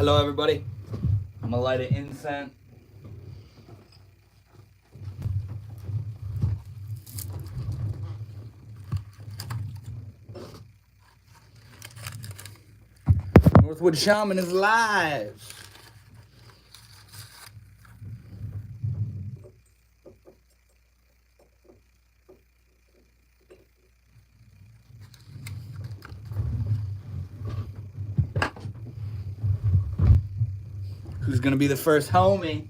Hello, everybody. I'm gonna light an incense. Northwood Shaman is live. Who's gonna be the first homie?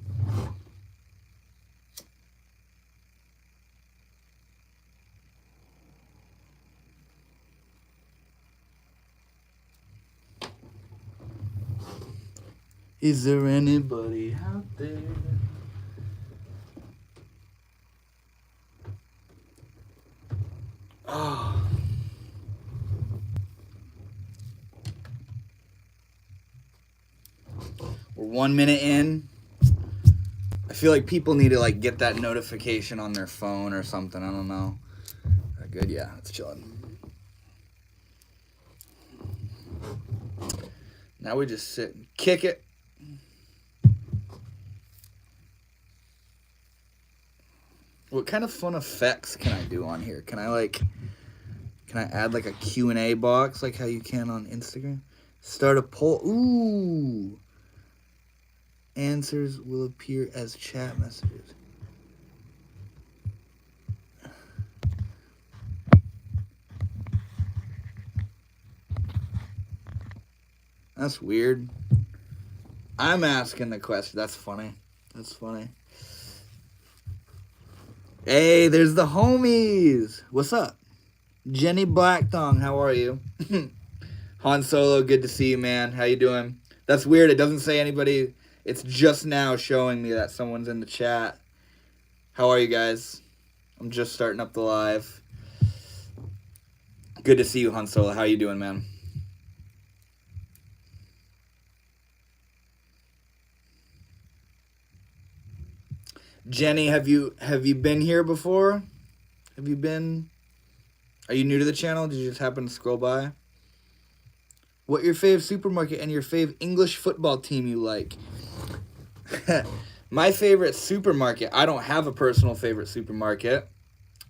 Is there anybody out there? Oh. We're 1 minute in. I feel like people need to get that notification on their phone or something. I don't know. Good, yeah, it's chilling. Now we just sit and kick it. What kind of fun effects can I do on here? Can I add a Q&A box like how you can on Instagram? Start a poll. Ooh. Answers will appear as chat messages. That's weird. I'm asking the question. That's funny. That's funny. Hey, there's the homies. What's up? Jenny Blackthong, how are you? Han Solo, good to see you, man. How you doing? That's weird. It doesn't say anybody. It's just now showing me that someone's in the chat. How are you guys? I'm just starting up the live. Good to see you, Han Solo. How you doing, man? Jenny, have you been here before? Are you new to the channel? Did you just happen to scroll by? What your fave supermarket and your fave English football team you like? My favorite supermarket, I don't have a personal favorite supermarket.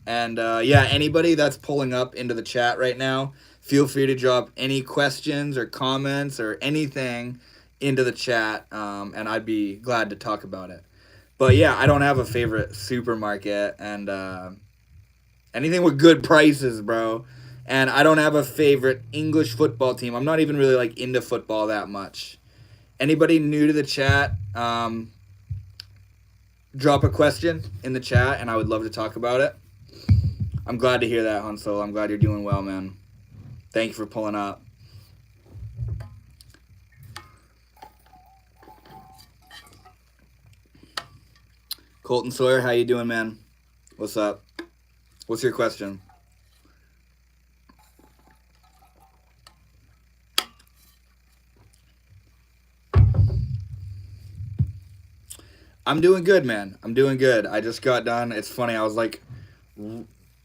And yeah, anybody that's pulling up into the chat right now, feel free to drop any questions or comments or anything into the chat, and I'd be glad to talk about it. But yeah, I don't have a favorite supermarket, and anything with good prices, bro. And I don't have a favorite English football team. I'm not even really into football that much. Anybody new to the chat, drop a question in the chat, and I would love to talk about it. I'm glad to hear that, Han Solo. I'm glad you're doing well, man. Thank you for pulling up. Colton Sawyer, how you doing, man? What's up? What's your question? I'm doing good, man. I'm doing good. I just got done. It's funny. I was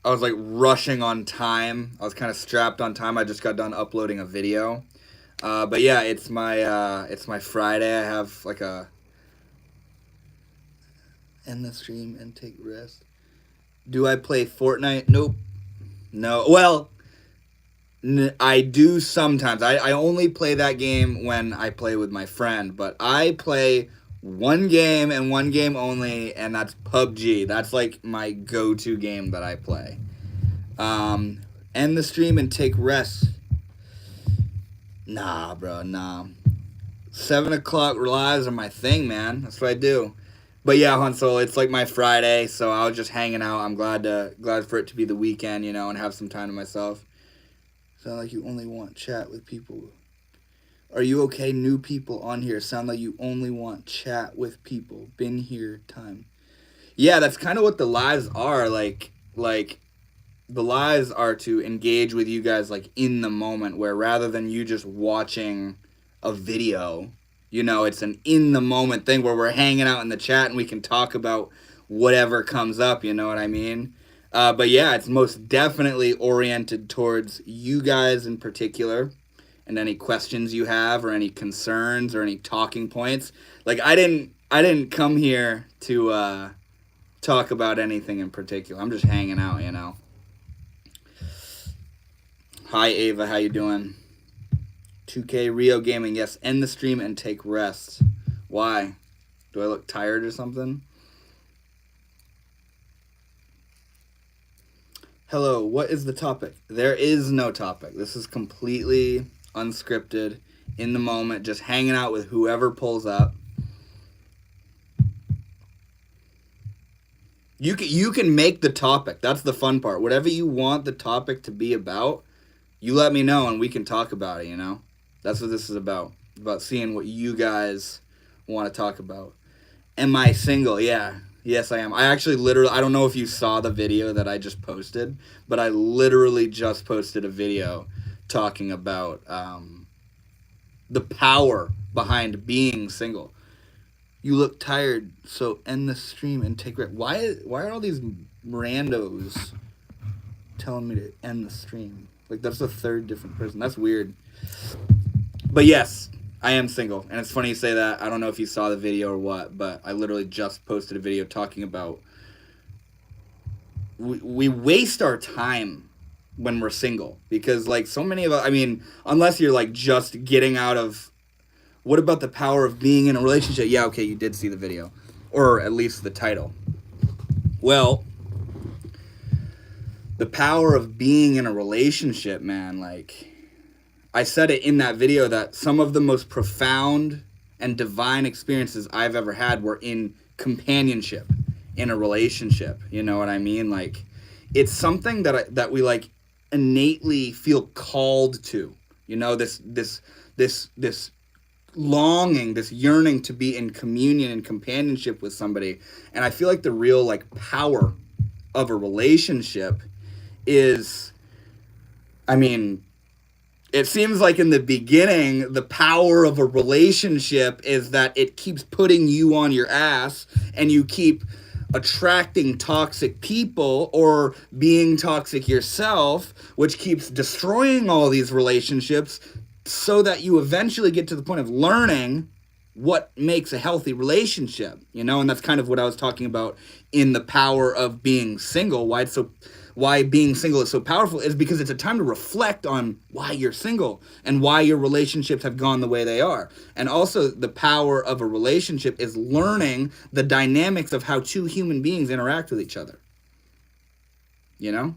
rushing on time. I was kind of strapped on time. I just got done uploading a video. But yeah, it's my Friday. I have end the stream and take rest. Do I play Fortnite? Nope. No. Well, I do sometimes. I only play that game when I play with my friend, but I play one game and one game only, and that's PUBG. That's my go-to game that I play. End the stream and take rest. Nah, bro, nah. 7 o'clock lives are my thing, man. That's what I do. But yeah, Han Solo, it's my Friday, so I was just hanging out. I'm glad for it to be the weekend, and have some time to myself. Sound like you only want chat with people. Are you okay? New people on here. Sound like you only want chat with people. Been here time. Yeah, that's kind of what the lives are. The lives are to engage with you guys in the moment, where rather than you just watching a video, it's an in the moment thing where we're hanging out in the chat and we can talk about whatever comes up, you know what I mean? But yeah, it's most definitely oriented towards you guys in particular. and any questions you have or any concerns or any talking points. Like I didn't come here to talk about anything in particular. I'm just hanging out, you know. Hi Ava, how you doing? 2K Rio Gaming, yes, end the stream and take rest. Why? Do I look tired or something? Hello, what is the topic? There is no topic. This is completely unscripted, in the moment, just hanging out with whoever pulls up. You can make the topic. That's the fun part. Whatever you want the topic to be about, you let me know and we can talk about it, you know? That's what this is about. It's about seeing what you guys want to talk about. Am I single? Yeah. Yes, I am. I don't know if you saw the video that I just posted, but I literally just posted a video talking about the power behind being single. You look tired, so end the stream and take rest. Why are all these randos telling me to end the stream? Like, that's the third different person. That's weird. But yes, I am single. And it's funny you say that. I don't know if you saw the video or what, but I literally just posted a video talking about we waste our time when we're single. Because, like, so many of us, I mean, unless you're, like, just getting out of... What about the power of being in a relationship? Yeah, okay, you did see the video. Or at least the title. Well, the power of being in a relationship, man, like... I said it in that video that some of the most profound and divine experiences I've ever had were in companionship, in a relationship. You know what I mean? Like, it's something that we, like, innately feel called to. You know, this longing, this yearning to be in communion and companionship with somebody. And I feel like the real, like, power of a relationship is, I mean, it seems like in the beginning, the power of a relationship is that it keeps putting you on your ass and you keep attracting toxic people or being toxic yourself, which keeps destroying all these relationships, so that you eventually get to the point of learning what makes a healthy relationship, you know? And that's kind of what I was talking about in the power of being single. Why being single is so powerful is because it's a time to reflect on why you're single and why your relationships have gone the way they are. And also the power of a relationship is learning the dynamics of how two human beings interact with each other. You know?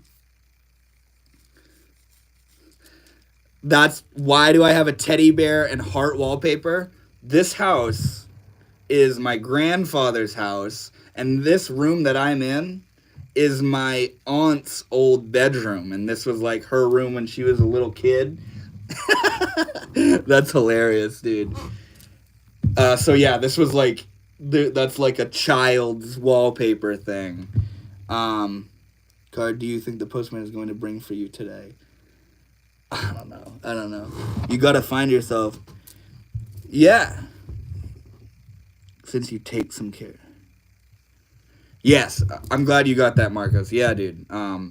That's why do I have a teddy bear and heart wallpaper? This house is my grandfather's house, and this room that I'm in is my aunt's old bedroom, and this was like her room when she was a little kid. That's hilarious, dude. So yeah, this was like, that's like a child's wallpaper thing. Card, do you think the postman is going to bring for you today? I don't know. You gotta find yourself. Yeah. Since you take some care. Yes, I'm glad you got that, Marcos. Yeah, dude.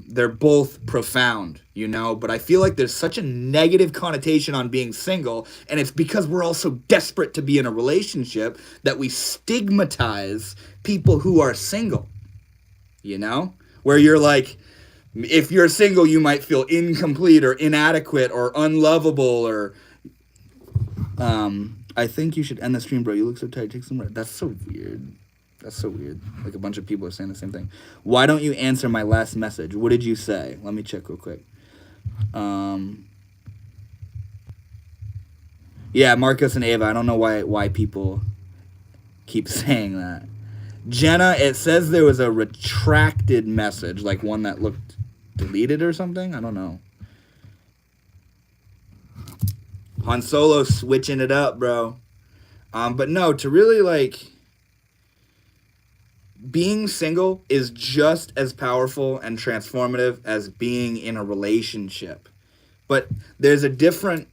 They're both profound, you know, but I feel like there's such a negative connotation on being single, and it's because we're all so desperate to be in a relationship that we stigmatize people who are single, you know? Where you're like, if you're single, you might feel incomplete or inadequate or unlovable or... I think you should end the stream, bro. You look so tired. Take some rest. That's so weird. That's so weird. Like, a bunch of people are saying the same thing. Why don't you answer my last message? What did you say? Let me check real quick. Yeah, Marcos and Ava. I don't know why people keep saying that. Jenna, it says there was a retracted message, like one that looked deleted or something. I don't know. Han Solo switching it up, bro. But no, to really, like... Being single is just as powerful and transformative as being in a relationship. But there's a different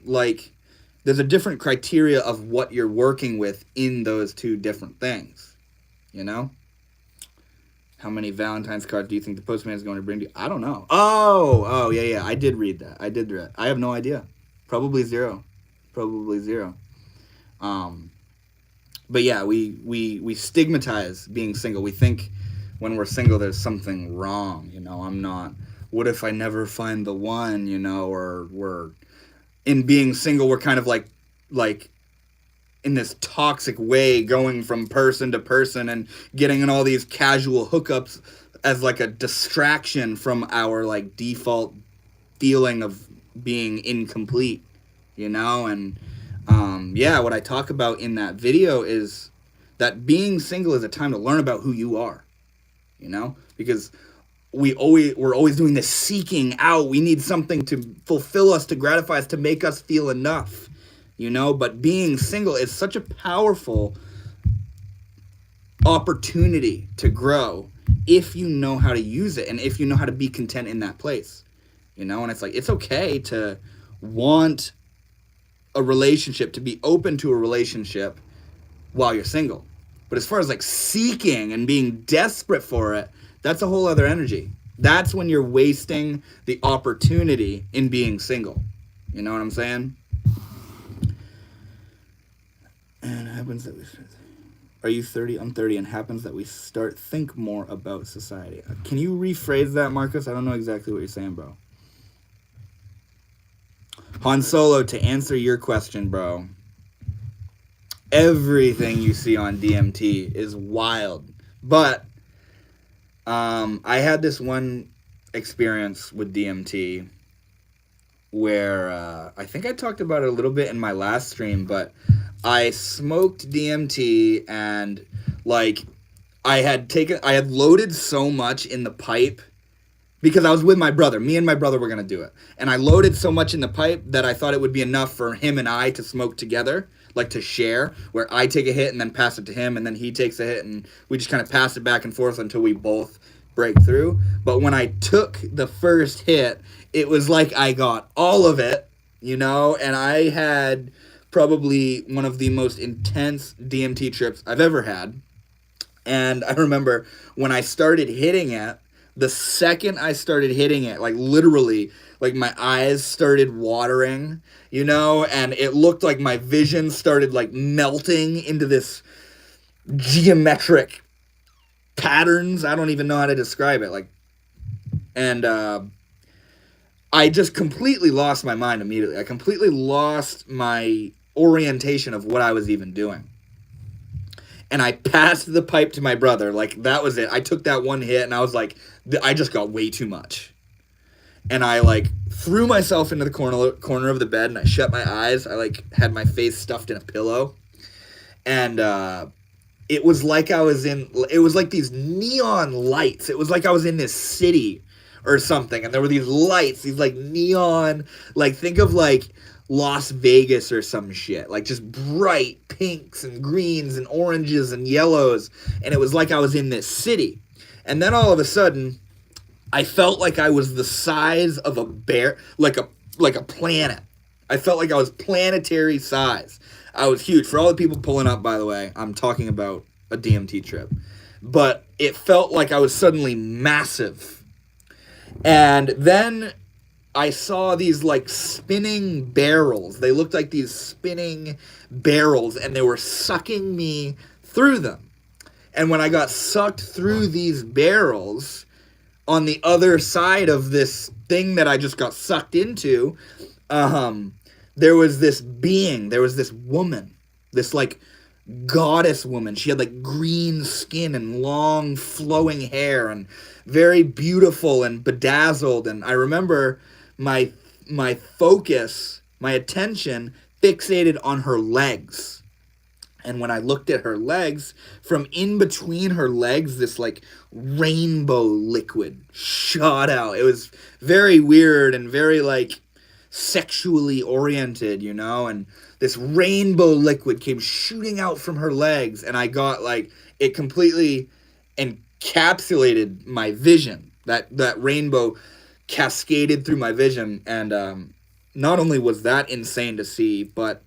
criteria of what you're working with in those two different things. You know? How many Valentine's cards do you think the postman is going to bring to you? I don't know. Oh, yeah. I did read that. I have no idea. Probably 0. probably zero. But yeah, we stigmatize being single. We think when we're single there's something wrong, I'm not, what if I never find the one, or we're, in being single, we're kind of like in this toxic way, going from person to person and getting in all these casual hookups as like a distraction from our like default feeling of being incomplete, and yeah, what I talk about in that video is that being single is a time to learn about who you are, because we're always doing this seeking out. We need something to fulfill us, to gratify us, to make us feel enough, but being single is such a powerful opportunity to grow if you know how to use it and if you know how to be content in that place, and it's like, it's okay to want a relationship, to be open to a relationship while you're single. But as far as like seeking and being desperate for it, that's a whole other energy. That's when you're wasting the opportunity in being single. You know what I'm saying? And it happens that we start, are you 30? I'm 30, and happens that we start think more about society. Can you rephrase that, Marcus? I don't know exactly what you're saying, bro. Han Solo, to answer your question, bro, everything you see on DMT is wild. But I had this one experience with DMT where I think I talked about it a little bit in my last stream, but I smoked DMT and like I had loaded so much in the pipe because I was with my brother. Me and my brother were going to do it. And I loaded so much in the pipe that I thought it would be enough for him and I to smoke together, like to share, where I take a hit and then pass it to him, and then he takes a hit, and we just kind of pass it back and forth until we both break through. But when I took the first hit, it was like I got all of it, and I had probably one of the most intense DMT trips I've ever had. And I remember when I started hitting it, the second I started hitting it, like literally, like my eyes started watering, and it looked like my vision started like melting into this geometric patterns. I don't even know how to describe it. And I just completely lost my mind immediately. I completely lost my orientation of what I was even doing. And I passed the pipe to my brother. Like, that was it. I took that one hit, and I was like, I just got way too much. And I, like, threw myself into the corner of the bed, and I shut my eyes. I, like, had my face stuffed in a pillow. And it was like it was like these neon lights. It was like I was in this city or something. And there were these lights, these, like, neon, like, think of, like, Las Vegas or some shit, like just bright pinks and greens and oranges and yellows, and it was like I was in this city. And then all of a sudden I felt like I was the size of a bear, like a planet. I felt like I was planetary size. I was huge. For all the people pulling up, by the way, I'm talking about a DMT trip, but it felt like I was suddenly massive. And then I saw these like spinning barrels. They looked like these spinning barrels, and they were sucking me through them. And when I got sucked through these barrels, on the other side of this thing that I just got sucked into, there was this being, there was this woman, this like goddess woman. She had like green skin and long flowing hair and very beautiful and bedazzled. And I remember my focus, my attention fixated on her legs. And when I looked at her legs, from in between her legs, this like rainbow liquid shot out. It was very weird and very like sexually oriented, and this rainbow liquid came shooting out from her legs, and I got like, it completely encapsulated my vision. That rainbow cascaded through my vision, and not only was that insane to see, but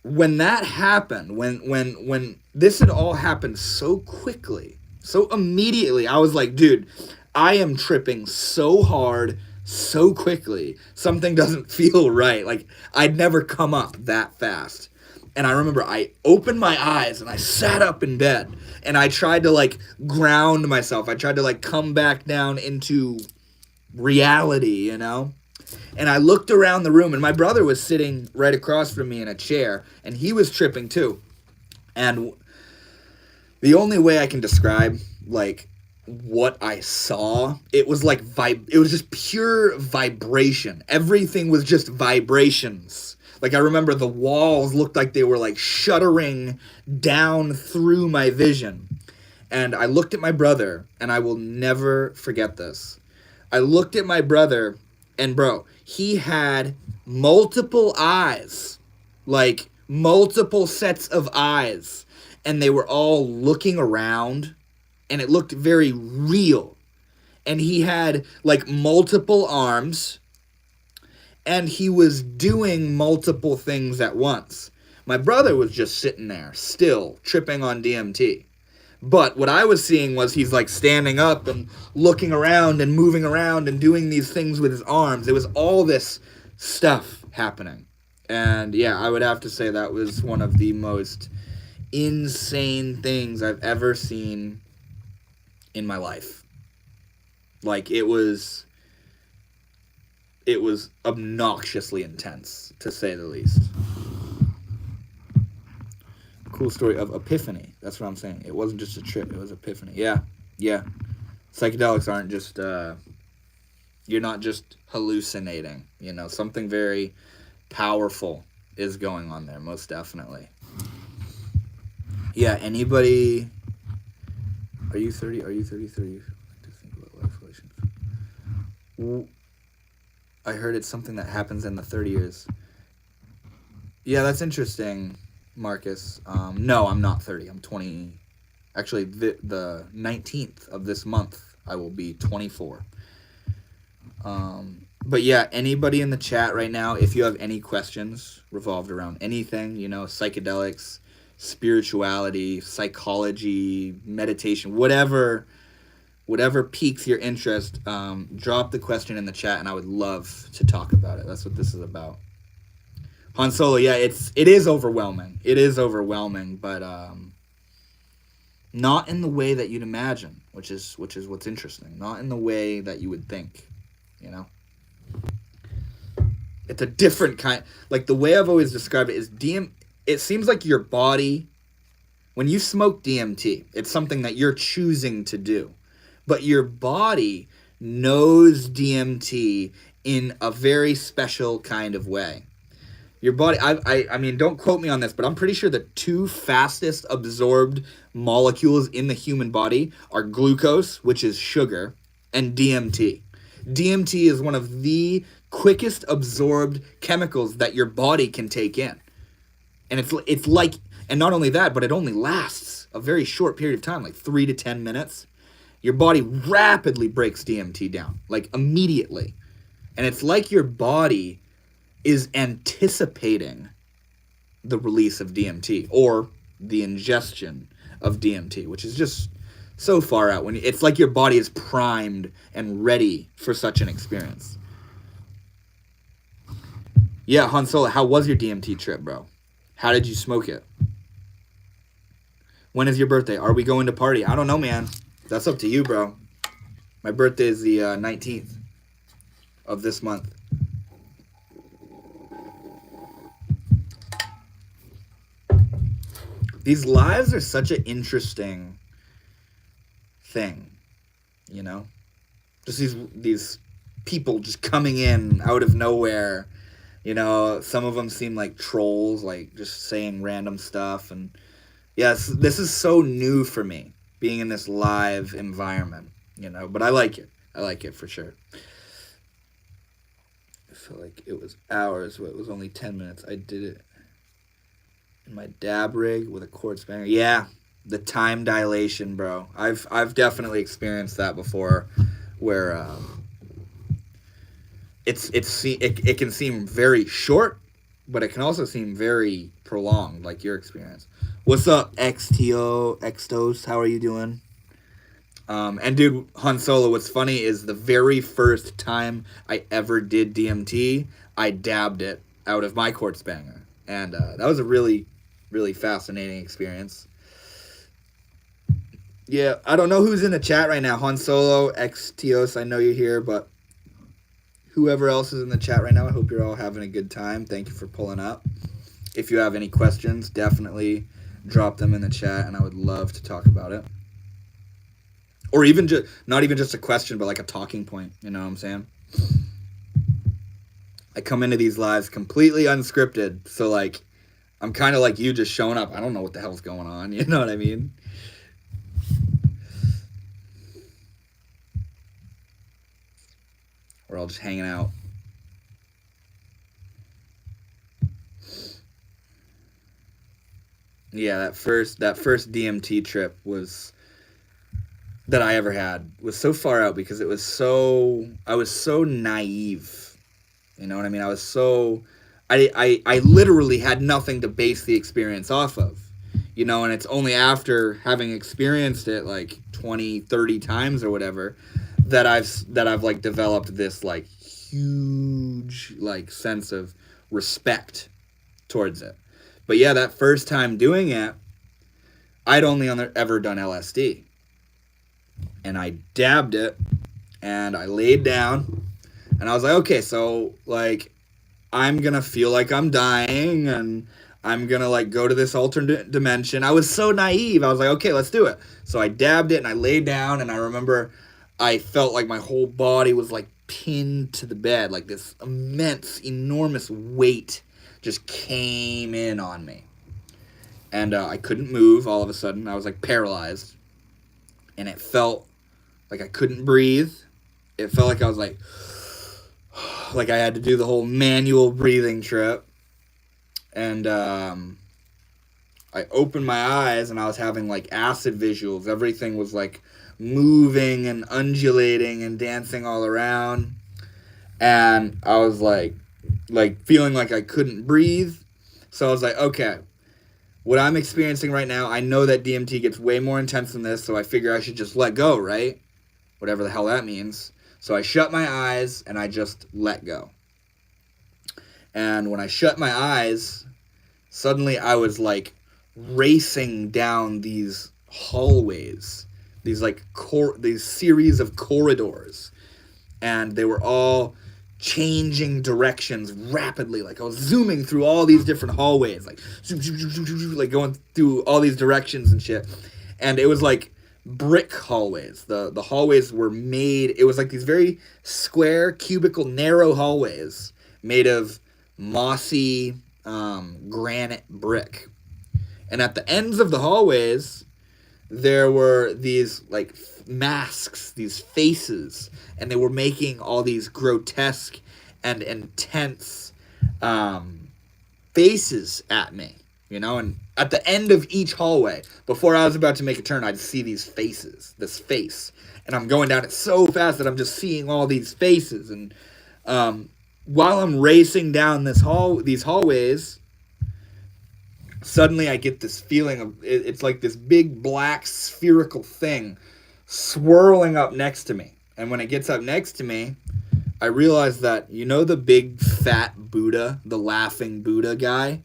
when that happened, when this had all happened so quickly, so immediately, I was like, dude, I am tripping so hard so quickly. Something doesn't feel right. Like, I'd never come up that fast. And I remember I opened my eyes and I sat up in bed and I tried to like ground myself. I tried to like come back down into reality, you know? And I looked around the room and my brother was sitting right across from me in a chair and he was tripping too. And the only way I can describe like what I saw, it was like it was just pure vibration. Everything was just vibrations. Like I remember the walls looked like they were like shuddering down through my vision. And I looked at my brother, and I will never forget this. I looked at my brother, and bro, he had multiple eyes, like multiple sets of eyes, and they were all looking around, and it looked very real. And he had like multiple arms, and he was doing multiple things at once. My brother was just sitting there, still tripping on DMT. But what I was seeing was he's like standing up and looking around and moving around and doing these things with his arms. It was all this stuff happening. And yeah, I would have to say that was one of the most insane things I've ever seen in my life. Like it was obnoxiously intense, to say the least. Cool story of epiphany. That's what I'm saying. It wasn't just a trip. It was epiphany. Yeah. Psychedelics aren't just, you're not just hallucinating. You know, something very powerful is going on there, most definitely. Yeah, anybody... Are you 30? Are you 33? I like to think about life relations. I heard it's something that happens in the 30 years. Yeah, that's interesting, Marcus. No, I'm not 30. I'm 20. Actually, the 19th of this month, I will be 24. But yeah, anybody in the chat right now, if you have any questions revolved around anything, you know, psychedelics, spirituality, psychology, meditation, whatever piques your interest, drop the question in the chat and I would love to talk about it. That's what this is about. Han Solo, yeah, it is overwhelming. It is overwhelming, but not in the way that you'd imagine, which is what's interesting. Not in the way that you would think, you know? It's a different kind, like the way I've always described it is it seems like your body, when you smoke DMT, it's something that you're choosing to do. But your body knows DMT in a very special kind of way. Your body, I mean, don't quote me on this, but I'm pretty sure the two fastest absorbed molecules in the human body are glucose, which is sugar, and DMT. DMT is one of the quickest absorbed chemicals that your body can take in. And it's like, and not only that, but it only lasts a very short period of time, like 3 to 10 minutes. Your body rapidly breaks DMT down, like immediately. And it's like your body is anticipating the release of DMT or the ingestion of DMT, which is just so far out. When it's like your body is primed and ready for such an experience. Yeah, Han Solo, how was your DMT trip, bro? How did you smoke it? When is your birthday? Are we going to party? I don't know, man. That's up to you, bro. My birthday is the 19th of this month. These lives are such an interesting thing, you know? Just these people just coming in out of nowhere. You know, some of them seem like trolls, like just saying random stuff. And yes, this is so new for me, being in this live environment, you know, but I like it. I like it for sure. I feel like it was hours, but it was only 10 minutes. I did it in my dab rig with a quartz banger. Yeah, the time dilation, bro. I've definitely experienced that before, where it can seem very short, but it can also seem very prolonged, like your experience. What's up, XTO, Xtos? How are you doing? And dude, Han Solo, what's funny is the very first time I ever did DMT, I dabbed it out of my quartz banger. And that was a really, really fascinating experience. Yeah, I don't know who's in the chat right now. Han Solo, XTOS, I know you're here, but whoever else is in the chat right now, I hope you're all having a good time. Thank you for pulling up. If you have any questions, definitely drop them in the chat, and I would love to talk about it. Or even just, not even just a question, but like a talking point. You know what I'm saying? I come into these lives completely unscripted. So, like, I'm kind of like you just showing up. I don't know what the hell's going on. You know what I mean? We're all just hanging out. Yeah, that first DMT trip was... that I ever had was so far out because I was so naive. You know what I mean? I literally had nothing to base the experience off of. You know, and it's only after having experienced it like 20, 30 times or whatever that I've like developed this like huge like sense of respect towards it. But yeah, that first time doing it, I'd only ever done LSD. And I dabbed it, and I laid down, and I was like, okay, so, like, I'm gonna feel like I'm dying, and I'm gonna, like, go to this alternate dimension. I was so naive. I was like, okay, let's do it. So I dabbed it, and I laid down, and I remember I felt like my whole body was, like, pinned to the bed. Like, this immense, enormous weight just came in on me. And I couldn't move all of a sudden. I was, like, paralyzed. And it felt like I couldn't breathe. It felt like I was like I had to do the whole manual breathing trip. And I opened my eyes and I was having like acid visuals. Everything was like moving and undulating and dancing all around. And I was like feeling like I couldn't breathe. So I was like, okay, what I'm experiencing right now, I know that DMT gets way more intense than this, so I figure I should just let go, right? Whatever the hell that means. So I shut my eyes, and I just let go. And when I shut my eyes, suddenly I was, like, racing down these hallways, these, like, these series of corridors. And they were all changing directions rapidly. Like I was zooming through all these different hallways, like zoom, zoom, zoom, zoom, zoom, like going through all these directions and shit. And it was like brick hallways. The hallways were made, it was like these very square, cubical, narrow hallways made of mossy granite brick. And at the ends of the hallways, there were these like masks, these faces, and they were making all these grotesque and intense faces at me, you know. And at the end of each hallway, before I was about to make a turn, I'd see these faces, this face, and I'm going down it so fast that I'm just seeing all these faces. And while I'm racing down these hallways, suddenly I get this feeling of, it's like this big black spherical thing swirling up next to me. And when it gets up next to me, I realize that, you know, the big fat Buddha, the laughing Buddha guy,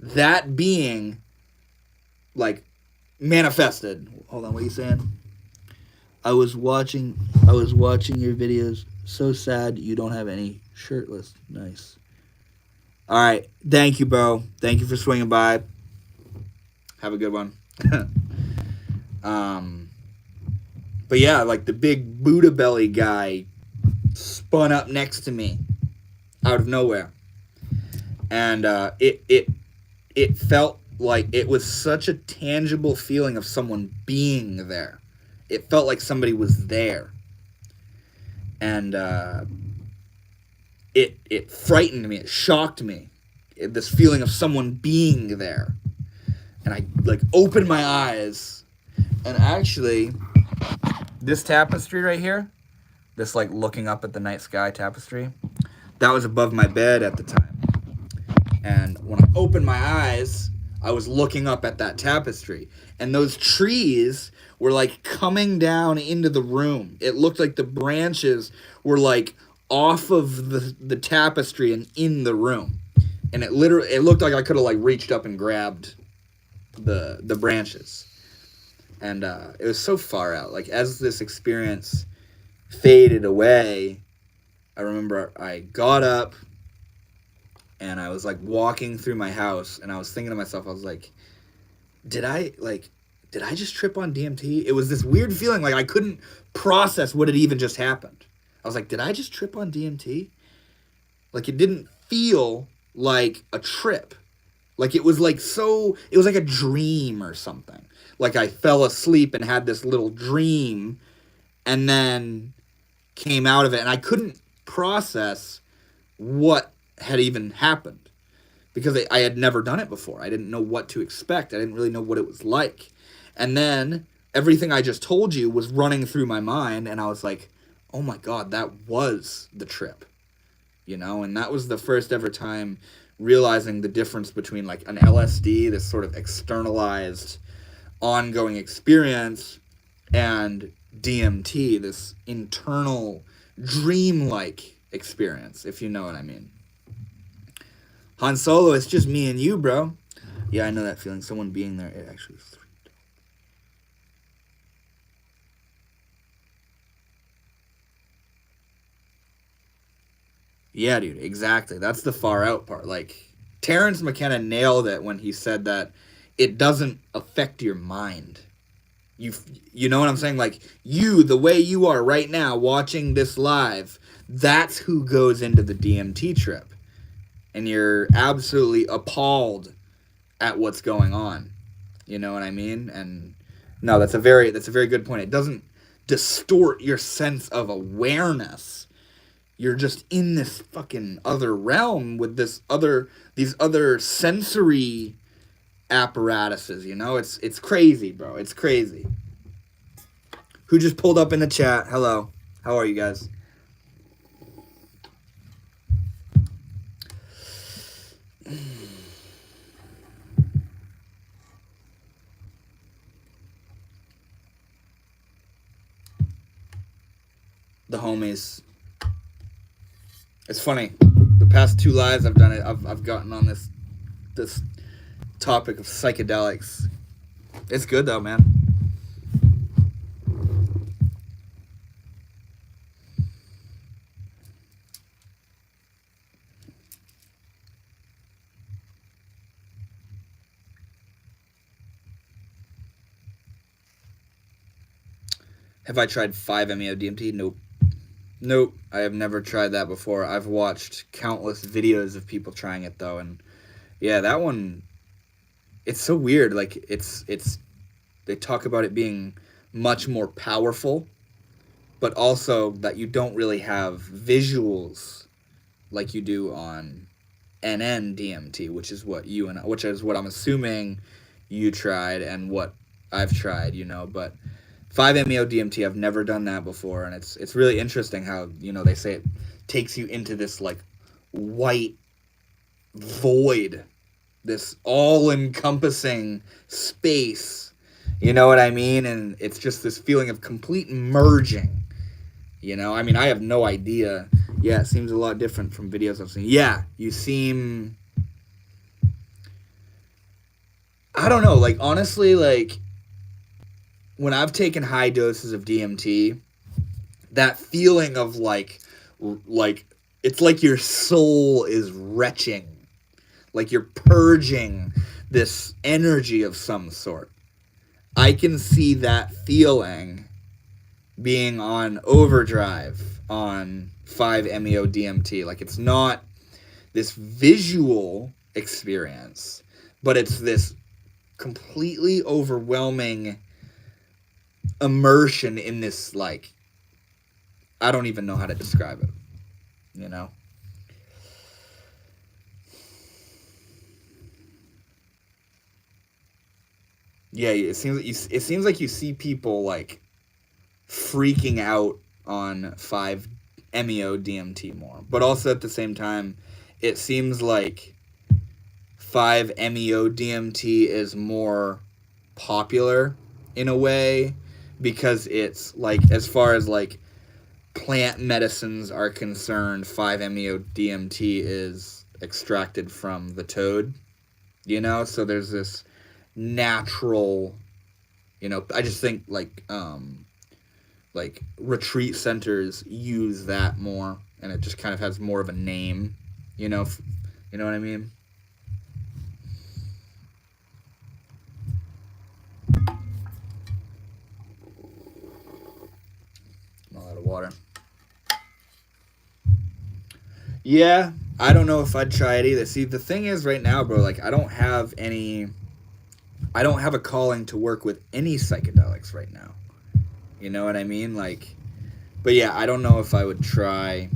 that being like manifested. Hold on, what are you saying? I was watching your videos. So sad you don't have any shirtless. Nice. All right. Thank you, bro. Thank you for swinging by. Have a good one. But yeah, like the big Buddha belly guy spun up next to me out of nowhere. And it felt like it was such a tangible feeling of someone being there. It felt like somebody was there. And it frightened me. It shocked me. This feeling of someone being there. And I like opened my eyes, and actually this tapestry right here, this like looking up at the night sky tapestry, that was above my bed at the time. And when I opened my eyes, I was looking up at that tapestry, and those trees were like coming down into the room. It looked like the branches were like off of the tapestry and in the room. And it looked like I could have like reached up and grabbed the branches. And it was so far out. Like, as this experience faded away, I remember I got up and I was like walking through my house, and I was thinking to myself, I was like, did I just trip on DMT? It was this weird feeling, like I couldn't process what had even just happened. I was like, did I just trip on DMT? Like, it didn't feel like a trip. Like, it was like a dream or something. Like, I fell asleep and had this little dream and then came out of it, and I couldn't process what had even happened because I had never done it before. I didn't know what to expect. I didn't really know what it was like. And then everything I just told you was running through my mind, and I was like, oh my God, that was the trip. You know, and that was the first ever time realizing the difference between like an LSD, this sort of externalized ongoing experience, and DMT, this internal dreamlike experience, if you know what I mean. Han Solo, it's just me and you, bro. Yeah, I know that feeling. Someone being there, it actually was 3. Yeah, dude, exactly. That's the far out part. Like, Terrence McKenna nailed it when he said that it doesn't affect your mind. You know what I'm saying? Like, you, the way you are right now watching this live, that's who goes into the DMT trip. And you're absolutely appalled at what's going on. You know what I mean? And no, that's a very good point. It doesn't distort your sense of awareness. You're just in this fucking other realm with these other sensory apparatuses, you know? It's crazy, bro. It's crazy. Who just pulled up in the chat? Hello. How are you guys? The homies. It's funny. The past 2 lives I've done it, I've gotten on this topic of psychedelics. It's good though, man. Have I tried 5-MeO DMT? Nope. Nope. I have never tried that before. I've watched countless videos of people trying it though, and yeah, that one, it's so weird. Like, it's they talk about it being much more powerful, but also that you don't really have visuals like you do on NN DMT, which is what I'm assuming you tried and what I've tried, you know. But 5-MeO DMT, I've never done that before, and it's really interesting how, you know, they say it takes you into this like white void, this all-encompassing space, you know what I mean? And it's just this feeling of complete merging, you know? I mean, I have no idea. Yeah, it seems a lot different from videos I've seen. Yeah, you seem, I don't know, like, honestly, like, when I've taken high doses of DMT, that feeling of like, it's like your soul is retching. Like you're purging this energy of some sort. I can see that feeling being on overdrive on 5-MeO DMT. Like, it's not this visual experience, but it's this completely overwhelming immersion in this, like, I don't even know how to describe it, you know? Yeah, it seems like you see people like freaking out on 5-MeO DMT more, but also at the same time, it seems like 5-MeO DMT is more popular in a way because it's like, as far as like plant medicines are concerned, 5-MeO DMT is extracted from the toad, you know? So there's this natural, you know, I just think like retreat centers use that more, and it just kind of has more of a name, you know, you know what I mean? A lot of water. Yeah, I don't know if I'd try it either. See, the thing is right now, bro, like I don't have a calling to work with any psychedelics right now. You know what I mean? Like, but yeah, I don't know if I would try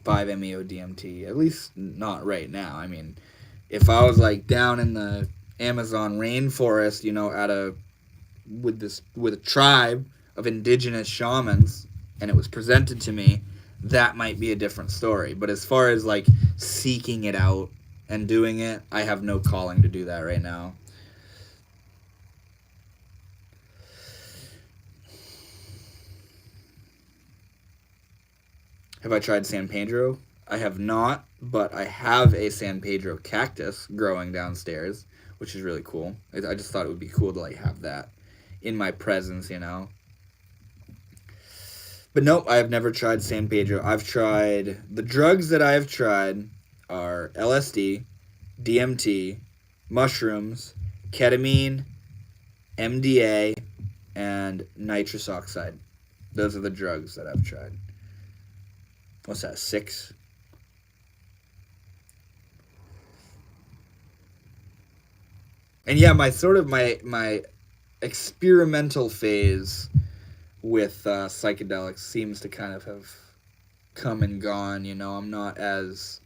5-MeO DMT, at least not right now. I mean, if I was like down in the Amazon rainforest, you know, with a tribe of indigenous shamans, and it was presented to me, that might be a different story. But as far as like seeking it out and doing it, I have no calling to do that right now. Have I tried San Pedro? I have not, but I have a San Pedro cactus growing downstairs, which is really cool. I just thought it would be cool to like have that in my presence, you know. But nope, I have never tried San Pedro. I've tried, the drugs that I have tried are LSD, DMT, mushrooms, ketamine, MDA, and nitrous oxide. Those are the drugs that I've tried. What's that, 6? And yeah, my experimental phase with psychedelics seems to kind of have come and gone. You know, I'm not as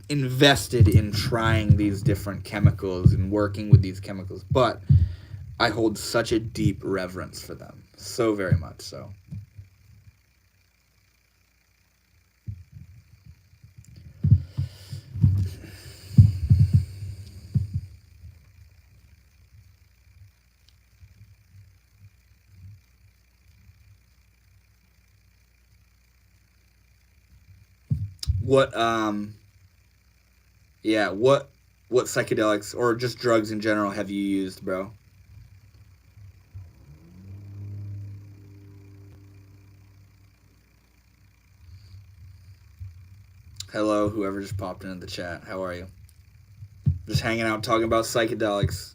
invested in trying these different chemicals and working with these chemicals, but I hold such a deep reverence for them, so very much so. What yeah, what psychedelics or just drugs in general have you used, bro? Hello, whoever just popped into the chat. How are you? Just hanging out talking about psychedelics.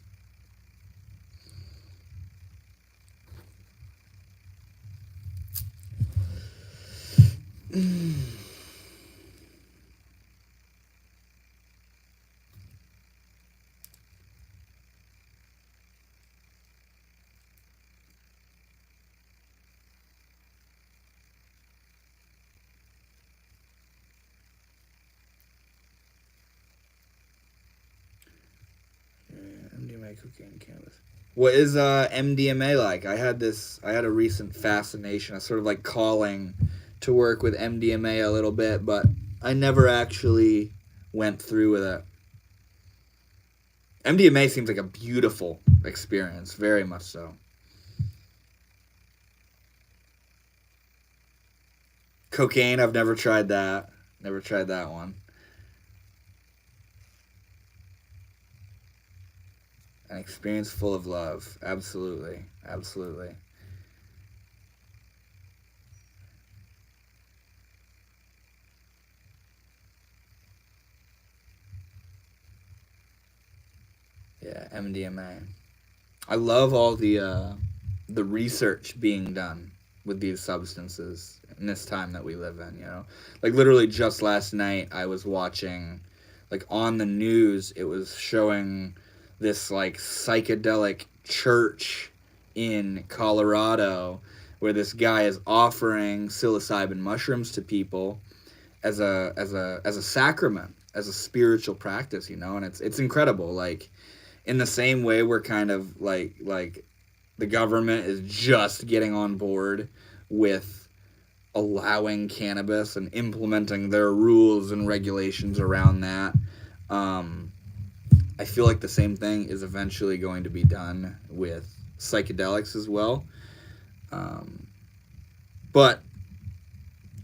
MDMA, cocaine, cannabis. What is MDMA like? I had a recent fascination, a sort of like calling to work with MDMA a little bit, but I never actually went through with it. MDMA seems like a beautiful experience, very much so. Cocaine, I've never tried that. Never tried that one. An experience full of love. Absolutely. Absolutely. Yeah, MDMA. I love all the research being done with these substances in this time that we live in, you know. Like literally just last night I was watching, like on the news, it was showing this like psychedelic church in Colorado where this guy is offering psilocybin mushrooms to people as a sacrament, as a spiritual practice, you know, and it's incredible. Like in the same way we're kind of like the government is just getting on board with allowing cannabis and implementing their rules and regulations around that. I feel like the same thing is eventually going to be done with psychedelics as well. But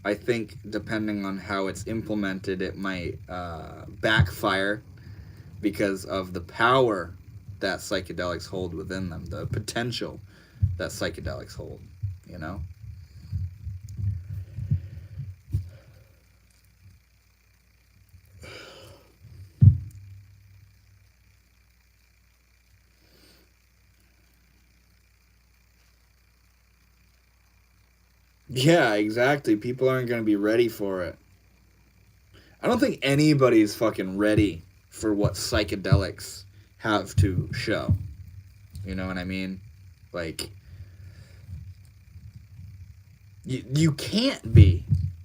I think depending on how it's implemented, it might backfire because of the power that psychedelics hold within them, the potential that psychedelics hold, you know? Yeah, exactly. People aren't going to be ready for it. I don't think anybody's fucking ready for what psychedelics have to show. You know what I mean? Like, you can't be.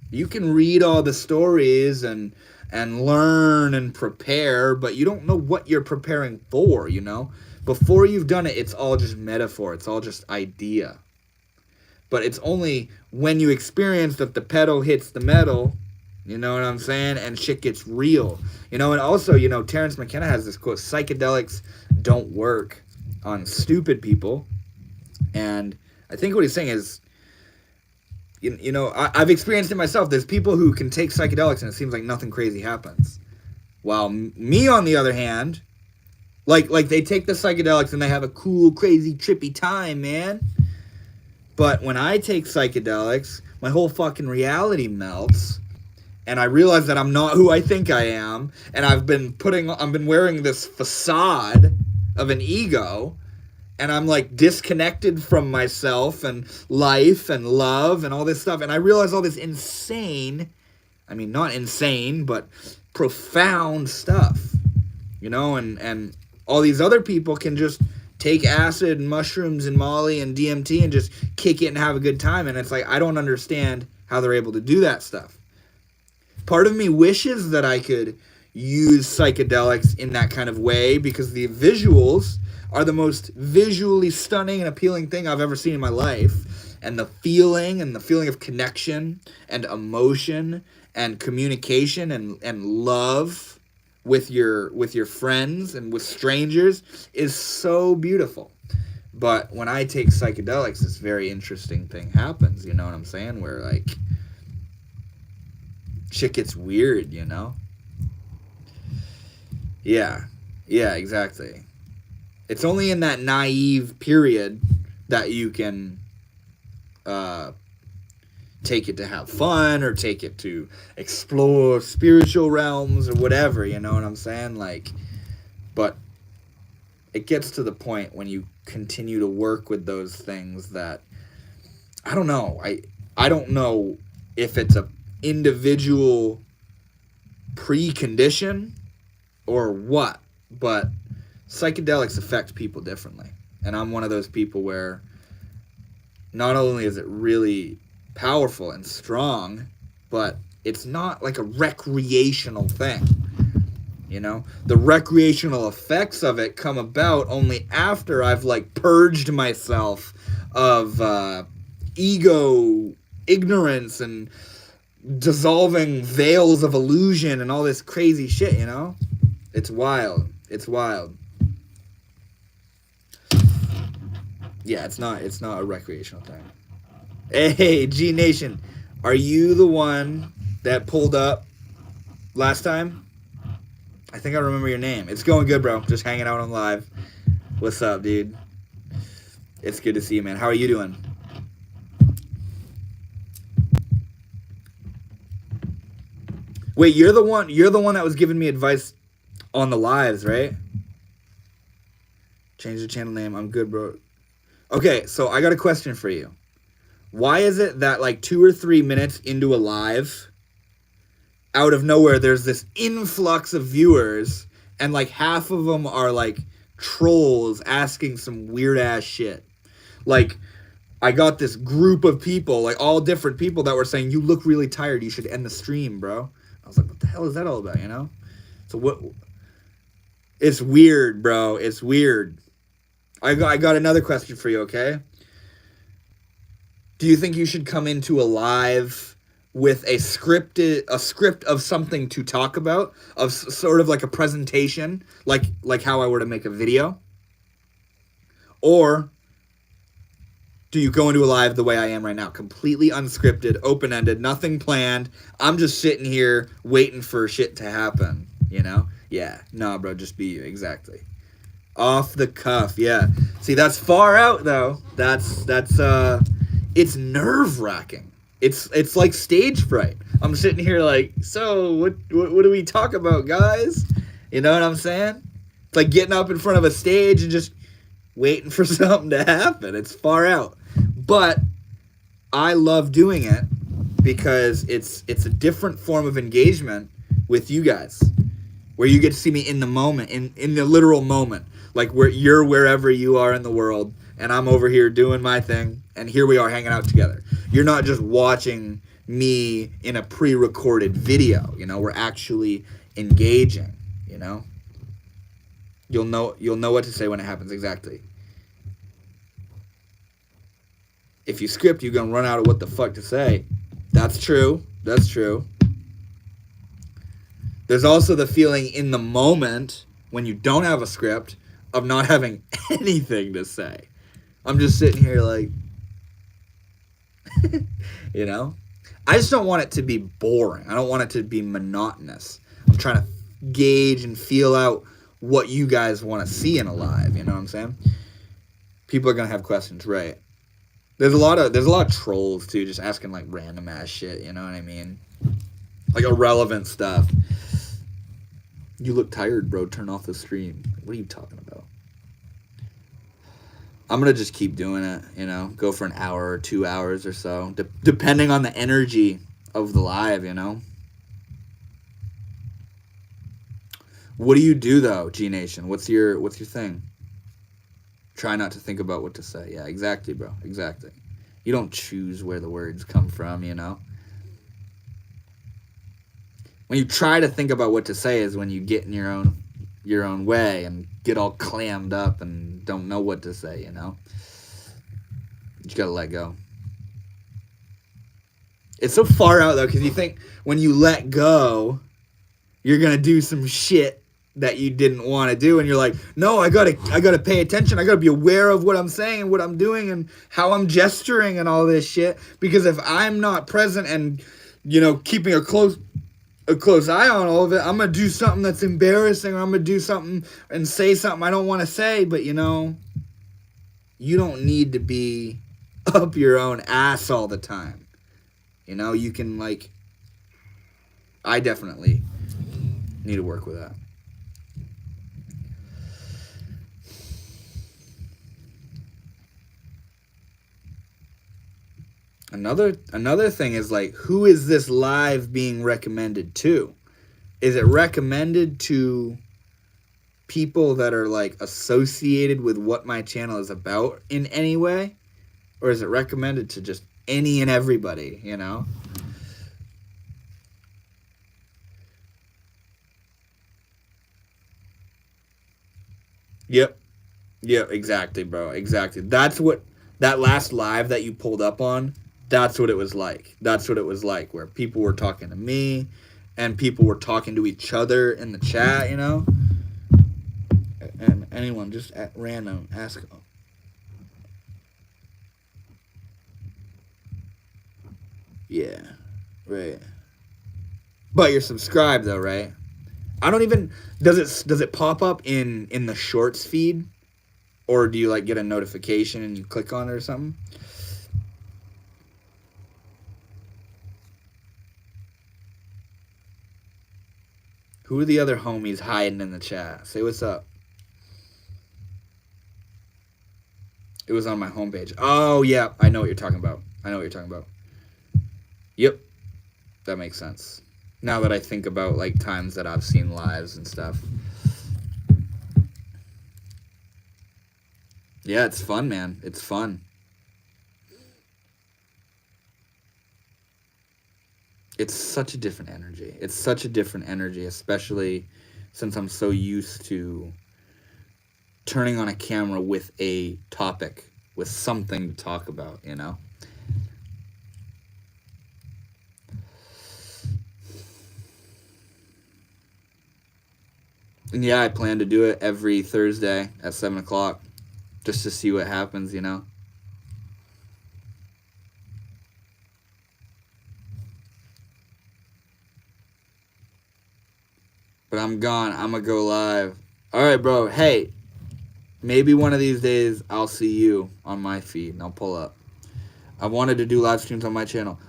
You can read all the stories and learn and prepare, but you don't know what you're preparing for, you know? Before you've done it, it's all just metaphor. It's all just idea. But it's only when you experience that the pedal hits the metal, you know what I'm saying, and shit gets real. You know, and also, you know, Terence McKenna has this quote, psychedelics don't work on stupid people. And I think what he's saying is, you know, I've experienced it myself. There's people who can take psychedelics and it seems like nothing crazy happens. While me, on the other hand, like they take the psychedelics and they have a cool, crazy, trippy time, man. But when I take psychedelics, my whole fucking reality melts, and I realize that I'm not who I think I am, and I've been wearing this facade of an ego, and I'm like disconnected from myself and life and love and all this stuff, and I realize all this insane, I mean not insane, but profound stuff, you know, and all these other people can just take acid and mushrooms and Molly and DMT and just kick it and have a good time. And it's like, I don't understand how they're able to do that stuff. Part of me wishes that I could use psychedelics in that kind of way because the visuals are the most visually stunning and appealing thing I've ever seen in my life. And the feeling of connection and emotion and communication and love with your friends and with strangers is so beautiful. But when I take psychedelics, this very interesting thing happens, you know what I'm saying? Where like shit gets weird, you know? Yeah, exactly. It's only in that naive period that you can take it to have fun or take it to explore spiritual realms or whatever, you know what I'm saying? Like, but it gets to the point when you continue to work with those things that I don't know. I don't know if it's a individual precondition or what, but psychedelics affect people differently. And I'm one of those people where not only is it really powerful and strong, but it's not like a recreational thing, you know? The recreational effects of it come about only after I've like purged myself of ego, ignorance, and dissolving veils of illusion and all this crazy shit, you know? It's wild. It's wild. Yeah, it's not a recreational thing. Hey, G Nation, are you the one that pulled up last time? I think I remember your name. It's going good, bro. Just hanging out on live. What's up, dude? It's good to see you, man. How are you doing? Wait, you're the one that was giving me advice on the lives, right? Change the channel name. I'm good, bro. Okay, so I got a question for you. Why is it that like 2 or 3 minutes into a live, out of nowhere, there's this influx of viewers, and like half of them are like trolls asking some weird ass shit? Like, I got this group of people, like all different people that were saying, you look really tired, you should end the stream, bro. I was like, what the hell is that all about, you know? So what? It's weird, bro. It's weird. I got another question for you, okay? Do you think you should come into a live with a script of something to talk about, of sort of like a presentation, like how I were to make a video? Or do you go into a live the way I am right now, completely unscripted, open-ended, nothing planned? I'm just sitting here waiting for shit to happen, you know? Yeah, no, bro, just be you, exactly. Off the cuff, yeah. See, that's far out though. It's nerve-wracking. It's like stage fright. I'm sitting here like, so what do we talk about, guys? You know what I'm saying? It's like getting up in front of a stage and just waiting for something to happen. It's far out. But I love doing it because it's a different form of engagement with you guys, where you get to see me in the moment, in the literal moment, like where you're wherever you are in the world, and I'm over here doing my thing, and here we are hanging out together. You're not just watching me in a pre-recorded video, you know, we're actually engaging, you know. You'll know what to say when it happens, exactly. If you script, you're gonna run out of what the fuck to say. That's true. That's true. There's also the feeling in the moment when you don't have a script of not having anything to say. I'm just sitting here like, you know? I just don't want it to be boring. I don't want it to be monotonous. I'm trying to gauge and feel out what you guys want to see in a live, you know what I'm saying? People are going to have questions, right? There's a lot of trolls too, just asking like random ass shit, you know what I mean? Like irrelevant stuff. You look tired, bro. Turn off the stream. What are you talking about? I'm going to just keep doing it, you know? Go for an hour or 2 hours or so, depending on the energy of the live, you know? What do you do, though, G-Nation? What's your thing? Try not to think about what to say. Yeah, exactly, bro. Exactly. You don't choose where the words come from, you know? When you try to think about what to say is when you get in your own way and get all clammed up and don't know what to say, you know? You just gotta let go. It's so far out, though, because you think when you let go, you're gonna do some shit that you didn't want to do, and you're like, no, I gotta pay attention. I gotta be aware of what I'm saying and what I'm doing and how I'm gesturing and all this shit, because if I'm not present and, you know, keeping a close eye on all of it, I'm gonna do something that's embarrassing, or I'm gonna do something and say something I don't want to say. But you know, you don't need to be up your own ass all the time. You know, you can, like, I definitely need to work with that. Another thing is, like, who is this live being recommended to? Is it recommended to people that are, like, associated with what my channel is about in any way? Or is it recommended to just any and everybody, you know? Yep. Yep, exactly, bro. Exactly. That's what that last live that you pulled up on, that's what it was like. That's what it was like, where people were talking to me and people were talking to each other in the chat, you know? And anyone just at random ask them. Yeah, right. But you're subscribed though, right? I don't even does it pop up in the shorts feed, or do you like get a notification and you click on it or something? Who are the other homies hiding in the chat? Say what's up. It was on my homepage. Oh yeah, I know what you're talking about. Yep, that makes sense. Now that I think about, like, times that I've seen lives and stuff. Yeah, it's fun, man. It's fun. It's such a different energy. It's such a different energy, especially since I'm so used to turning on a camera with a topic, with something to talk about, you know? Yeah, I plan to do it every Thursday at 7 o'clock just to see what happens, you know? But I'm gone. I'm going to go live. All right, bro. Hey, maybe one of these days I'll see you on my feed and I'll pull up. I wanted to do live streams on my channel.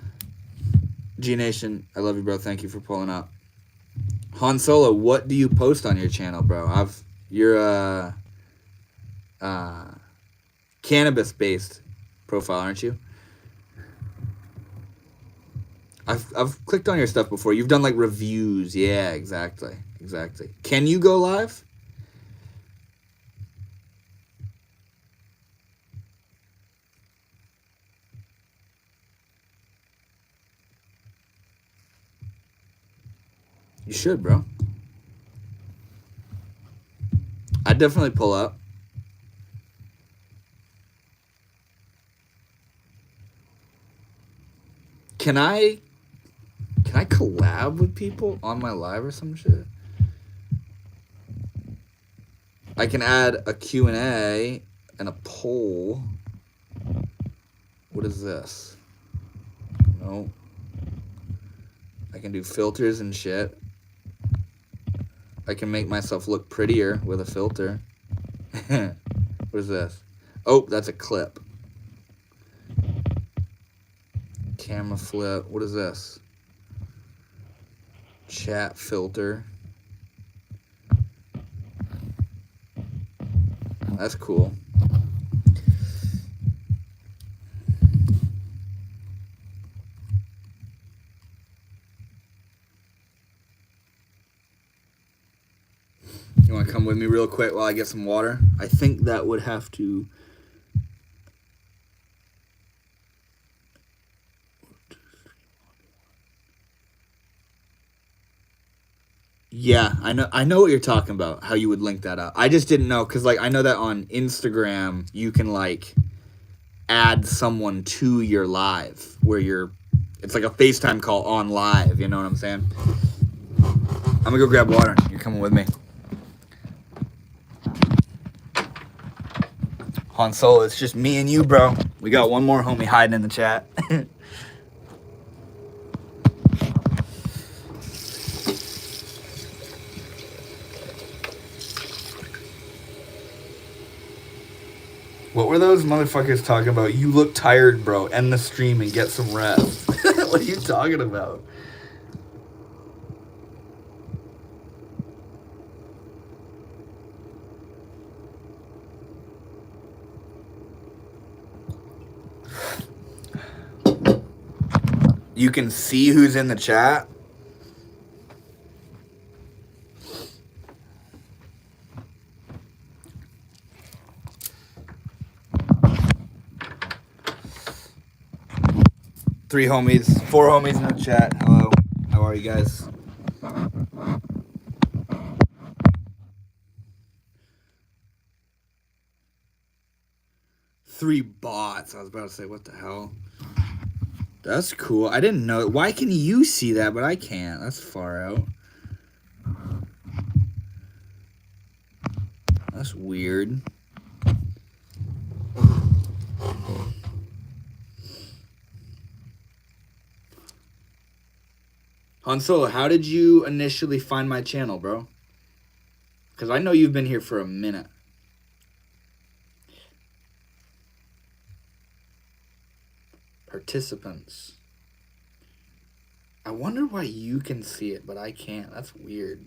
G Nation, I love you, bro. Thank you for pulling up. Han Solo, what do you post on your channel, bro? You're a cannabis-based profile, aren't you? I've clicked on your stuff before. You've done like reviews. Yeah, exactly. Can you go live? You should, bro. I'd definitely pull up. Can I collab with people on my live or some shit? I can add a Q&A and a poll. What is this? No. I can do filters and shit. I can make myself look prettier with a filter. What is this? Oh, that's a clip. Camera flip. What is this? Chat filter. That's cool. You want to come with me real quick while I get some water? I think that would have to... Yeah, I know what you're talking about, how you would link that up. I just didn't know, because, like, I know that on Instagram, you can, like, add someone to your live, where it's like a FaceTime call on live, you know what I'm saying? I'm gonna go grab water. You're coming with me. Han Solo, it's just me and you, bro. We got one more homie hiding in the chat. What were those motherfuckers talking about? You look tired, bro. End the stream and get some rest. What are you talking about? You can see who's in the chat. Four homies in the chat. Hello. How are you guys? Three bots. I was about to say, what the hell? That's cool. I didn't know. Why can you see that, but I can't? That's far out. That's weird. Han Solo, how did you initially find my channel, bro? Because I know you've been here for a minute. Participants. I wonder why you can see it, but I can't. That's weird.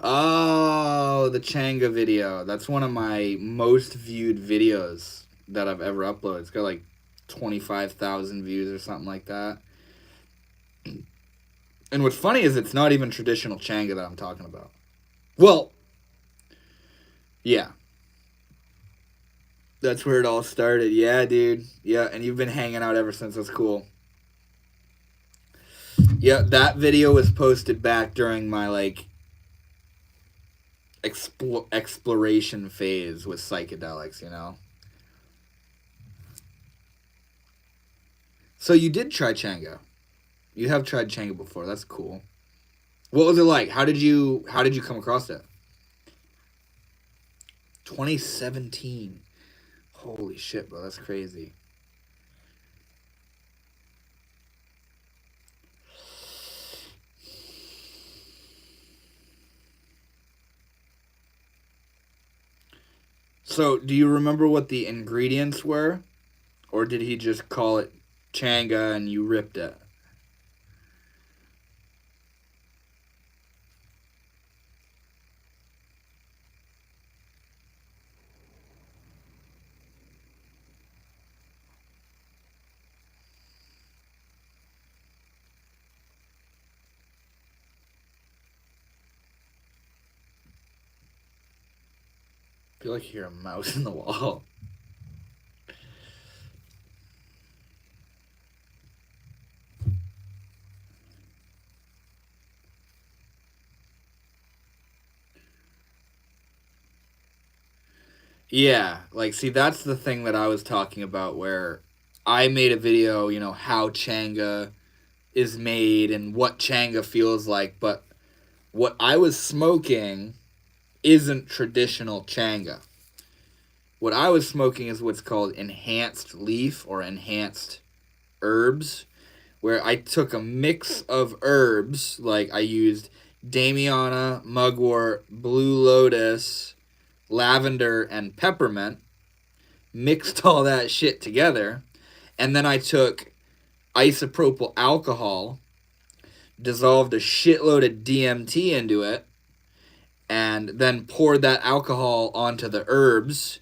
Oh, the Changa video. That's one of my most viewed videos that I've ever uploaded. It's got like 25,000 views or something like that. And what's funny is it's not even traditional Changa that I'm talking about. Well, yeah. That's where it all started. Yeah, dude. Yeah, and you've been hanging out ever since. That's cool. Yeah, that video was posted back during my, like, exploration phase with psychedelics, you know? So you did try Changa. You have tried Changa before. That's cool. What was it like? How did you come across it? 2017. Holy shit, bro. That's crazy. So, do you remember what the ingredients were? Or did he just call it Changa and you ripped it? I feel like you hear a mouse in the wall. Yeah, like, see, that's the thing that I was talking about where I made a video, how Changa is made and what Changa feels like, but what I was smoking isn't traditional Changa. What I was smoking is what's called enhanced leaf or enhanced herbs, where I took a mix of herbs, like I used Damiana, mugwort, blue lotus, lavender, and peppermint, mixed all that shit together, and then I took isopropyl alcohol, dissolved a shitload of DMT into it, and then poured that alcohol onto the herbs,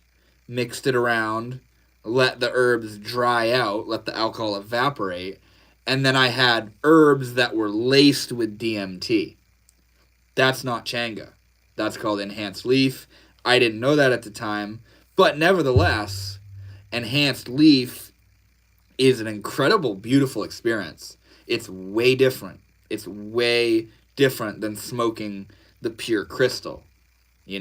mixed it around, let the herbs dry out, let the alcohol evaporate, and then I had herbs that were laced with DMT. That's not Changa. That's called enhanced leaf. I didn't know that at the time, but nevertheless, enhanced leaf is an incredible, beautiful experience. It's way different. It's way different than smoking the pure crystal. You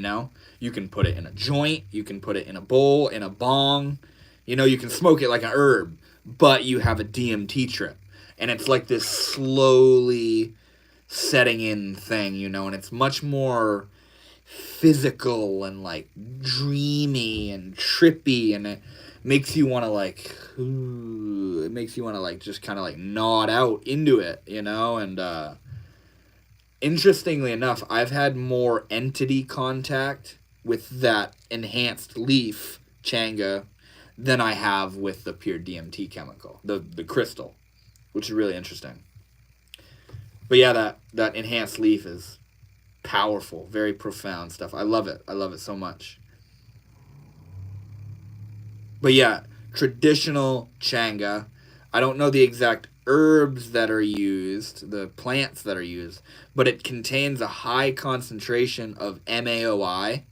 can put it in a joint, you can put it in a bowl, in a bong. You can smoke it like an herb, but you have a DMT trip. And it's like this slowly setting in thing, and it's much more physical and like dreamy and trippy, and it makes you want to like it makes you want to like just kind of like nod out into it, and interestingly enough, I've had more entity contact with that enhanced leaf Changa than I have with the pure DMT chemical, the crystal, which is really interesting. But yeah, that enhanced leaf is powerful, very profound stuff. I love it. I love it so much. But yeah, traditional Changa. I don't know the exact herbs that are used, the plants that are used, but it contains a high concentration of MAOI,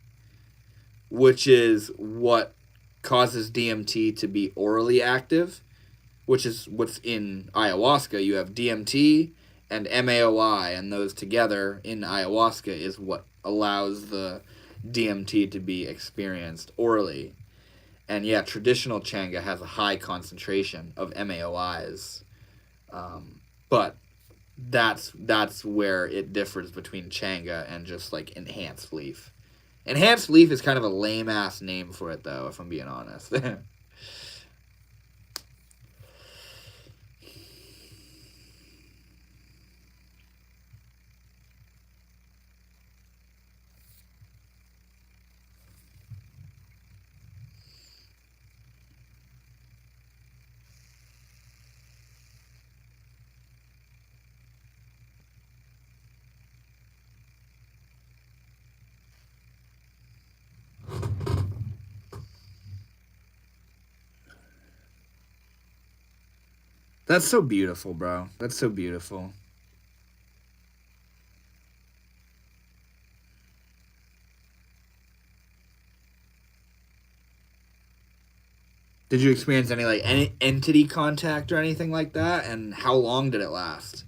which is what causes DMT to be orally active, which is what's in ayahuasca. You have DMT and MAOI, and those together in ayahuasca is what allows the DMT to be experienced orally. And yeah, traditional Changa has a high concentration of MAOIs, but that's where it differs between Changa and just like enhanced leaf. Enhanced leaf is kind of a lame ass name for it, though, if I'm being honest. That's so beautiful, bro. That's so beautiful. Did you experience any entity contact or anything like that? And how long did it last?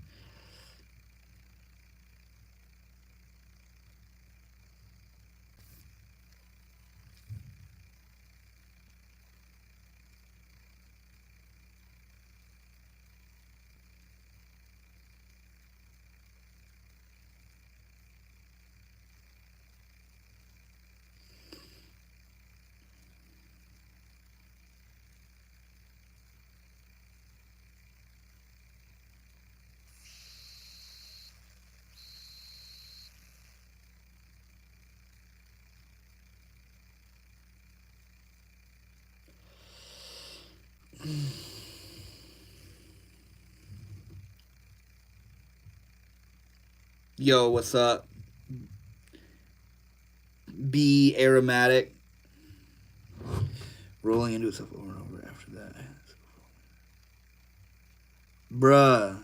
Yo, what's up? Be aromatic. Rolling into itself over and over after that. Bruh.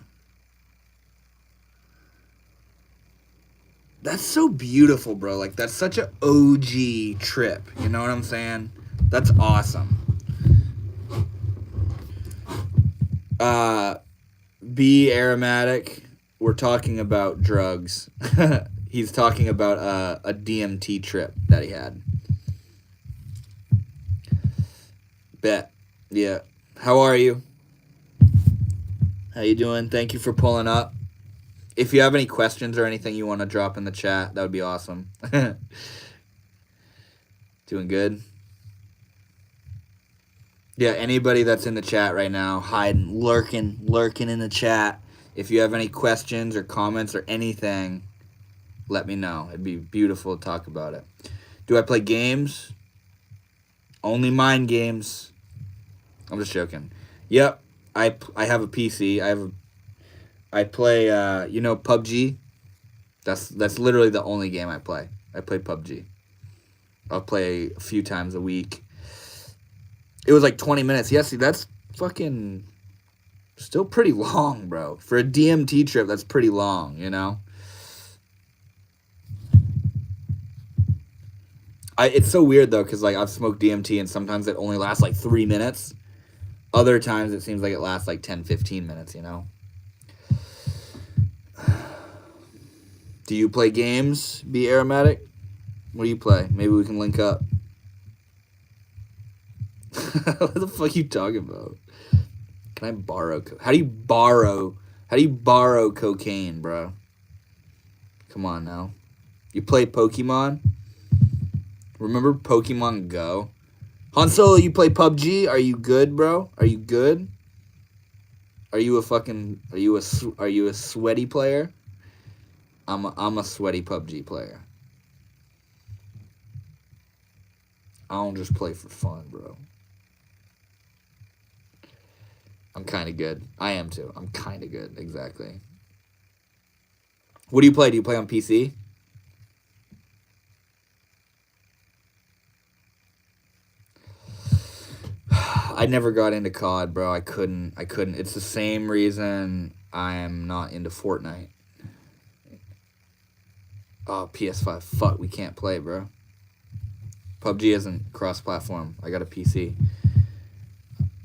That's so beautiful, bro. Like, that's such an OG trip. You know what I'm saying? That's awesome. Be aromatic. We're talking about drugs. He's talking about a DMT trip that he had. Bet. Yeah. How are you? How you doing? Thank you for pulling up. If you have any questions or anything you want to drop in the chat, that would be awesome. Doing good? Yeah, anybody that's in the chat right now, hiding, lurking in the chat. If you have any questions or comments or anything, let me know. It'd be beautiful to talk about it. Do I play games? Only mind games. I'm just joking. Yep, I have a PC. I play PUBG. That's literally the only game I play. I play PUBG. I'll play a few times a week. It was like 20 minutes. Yeah, see, that's fucking still pretty long, bro. For a DMT trip, that's pretty long, you know? It's so weird, though, because, like, I've smoked DMT, and sometimes it only lasts, like, 3 minutes. Other times, it seems like it lasts, like, 10, 15 minutes, you know? Do you play games, Be Aromatic? What do you play? Maybe we can link up. What the fuck are you talking about? Can I borrow? How do you borrow cocaine, bro? Come on now. You play Pokemon? Remember Pokemon Go? Han Solo, you play PUBG? Are you good, bro? Are you good? Are you a sweaty player? I'm a sweaty PUBG player. I don't just play for fun, bro. I'm kind of good. I am too. I'm kind of good. Exactly. What do you play? Do you play on PC? I never got into COD, bro. I couldn't. It's the same reason I am not into Fortnite. Oh, PS5. Fuck, we can't play, bro. PUBG isn't cross-platform. I got a PC.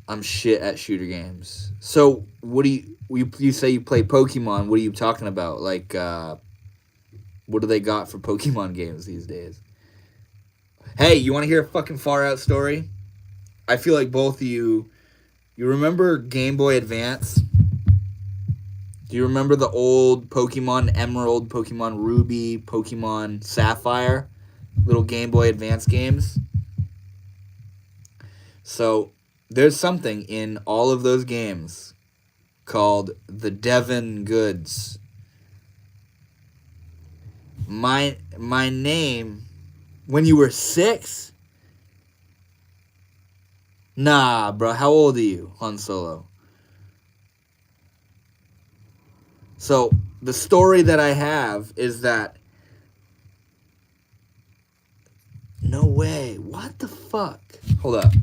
I'm shit at shooter games. So, what do you say you play Pokemon? What are you talking about? Like, what do they got for Pokemon games these days? Hey, you want to hear a fucking Far Out story? I feel like both of you remember Game Boy Advance? Do you remember the old Pokemon Emerald, Pokemon Ruby, Pokemon Sapphire? Little Game Boy Advance games? So, there's something in all of those games called the Devon Goods. My name, when you were 6? Nah, bro. How old are you, Han Solo? So, the story that I have is that... No way. What the fuck? Hold up.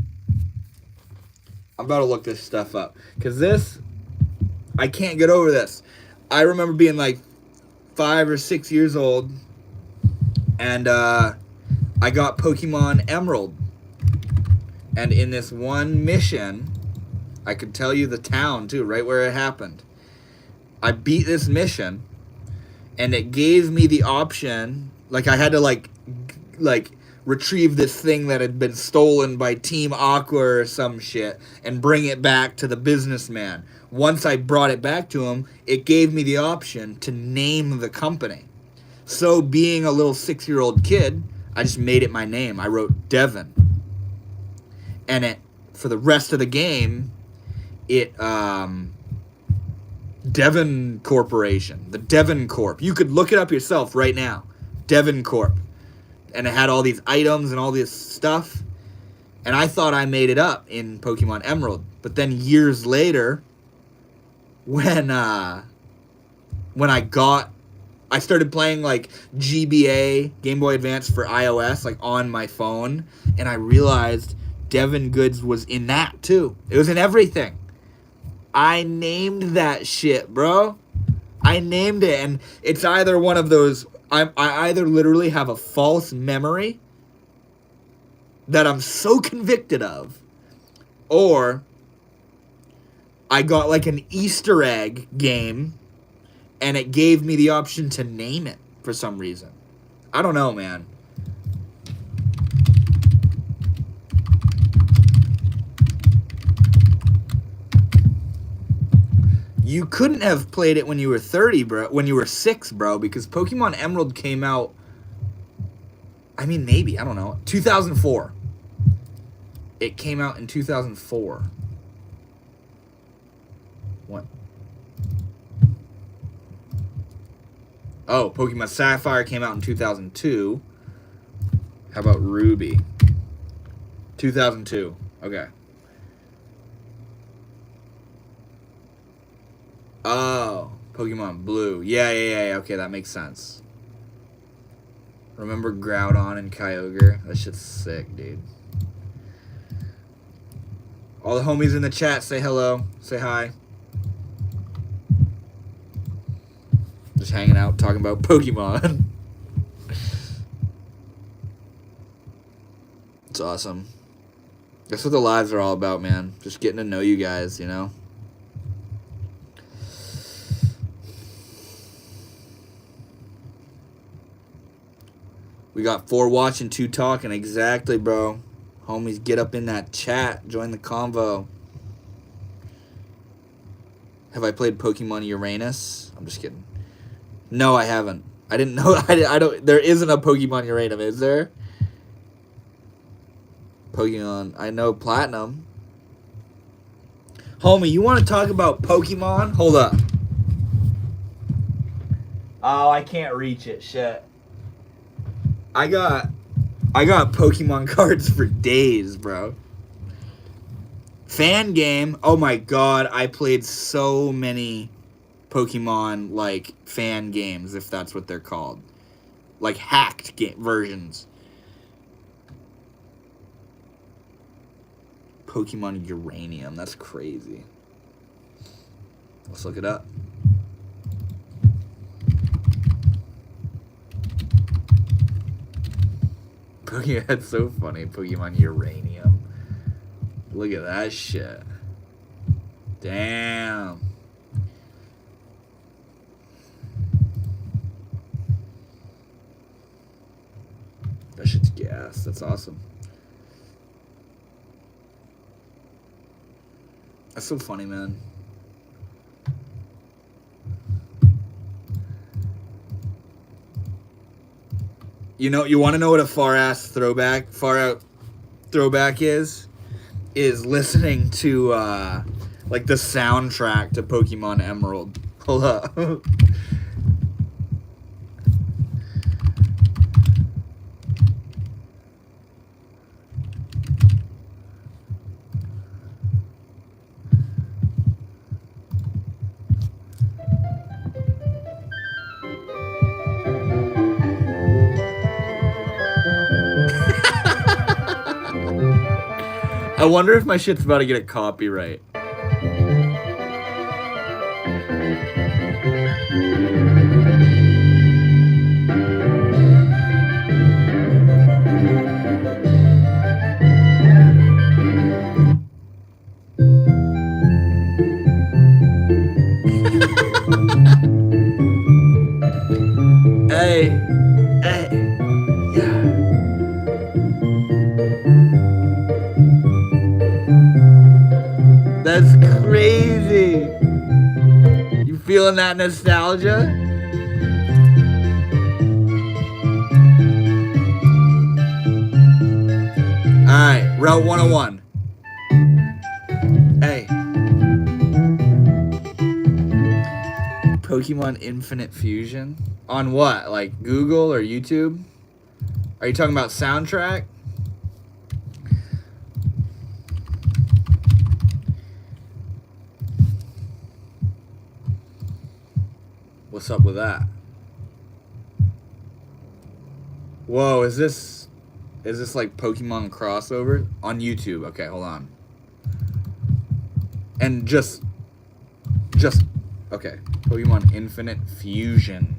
I'm about to look this stuff up. Because this... I can't get over this. I remember being like 5 or 6 years old. And I got Pokemon Emerald. And in this one mission... I could tell you the town, too. Right where it happened. I beat this mission, and it gave me the option, like I had to like retrieve this thing that had been stolen by Team Aqua or some shit and bring it back to the businessman. Once I brought it back to him, it gave me the option to name the company. So being a little 6-year-old kid, I just made it my name. I wrote Devon. And it, for the rest of the game, it, Devon Corporation, the Devon Corp. You could look it up yourself right now. Devon Corp. And it had all these items and all this stuff. And I thought I made it up in Pokemon Emerald. But then years later, when I got I started playing like GBA, Game Boy Advance for iOS, like on my phone, and I realized Devin Goods was in that too. It was in everything. I named that shit, bro. I named it, and it's either one of those. I either literally have a false memory that I'm so convicted of, or I got like an Easter egg game, and it gave me the option to name it for some reason. I don't know, man. You couldn't have played it when you were 30, bro. When you were 6, bro, because Pokemon Emerald came out. I mean, maybe, I don't know. 2004. It came out in 2004. What? Oh, Pokemon Sapphire came out in 2002. How about Ruby? 2002. Okay. Oh, Pokemon Blue. Yeah. Okay, that makes sense. Remember Groudon and Kyogre? That shit's sick, dude. All the homies in the chat, say hello. Say hi. Just hanging out, talking about Pokemon. It's awesome. That's what the lives are all about, man. Just getting to know you guys, you know? We got 4 watching, 2 talking. Exactly, bro. Homies, get up in that chat. Join the convo. Have I played Pokemon Uranus? I'm just kidding. No, I haven't. I didn't know. I don't. There isn't a Pokemon Uranus, is there? Pokemon. I know Platinum. Homie, you want to talk about Pokemon? Hold up. Oh, I can't reach it. Shit. I got Pokemon cards for days, bro. Fan game. Oh my god, I played so many Pokemon like fan games, if that's what they're called. Like hacked versions. Pokemon Uranium. That's crazy. Let's look it up. That's so funny. Pokemon Uranium. Look at that shit. Damn. That shit's gas. That's awesome. That's so funny, man. You know, you want to know what a far out throwback is listening to like the soundtrack to Pokemon Emerald. Hold up. I wonder if my shit's about to get a copyright. Hey, yeah. That's crazy. You feeling that nostalgia? Alright, Route 101. Hey. Pokemon Infinite Fusion? On what? Like Google or YouTube? Are you talking about soundtrack? What's up with that? Whoa, is this like Pokemon crossover on YouTube? Okay, hold on. And just okay, Pokemon Infinite Fusion.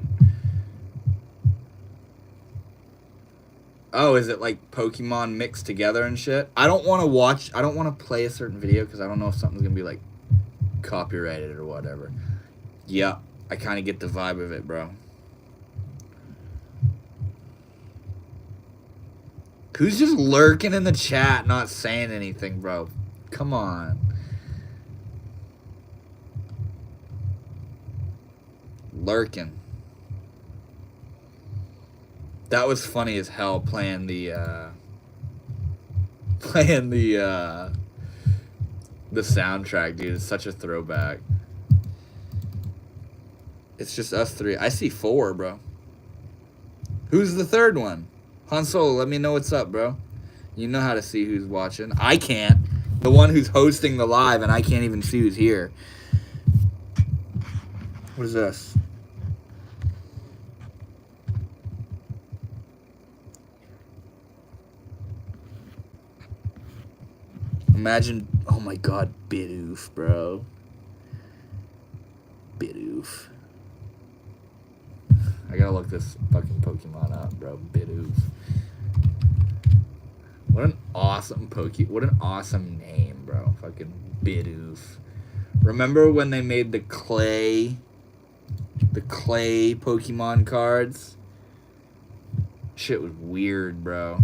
Oh, is it like Pokemon mixed together and shit? I don't want to play a certain video because I don't know if something's gonna be like copyrighted or whatever. Yeah, I kind of get the vibe of it, bro. Who's just lurking in the chat, not saying anything, bro? Come on. Lurking. That was funny as hell playing the soundtrack, dude. It's such a throwback. It's just us three. I see 4, bro. Who's the third one? Han Solo, let me know what's up, bro. You know how to see who's watching. I can't. The one who's hosting the live, and I can't even see who's here. What is this? Imagine, oh my god, Bidoof, bro. Bidoof. I gotta look this fucking Pokemon up, bro. Bidoof. What an awesome what an awesome name, bro. Fucking Bidoof. Remember when they made the clay Pokemon cards? Shit was weird, bro.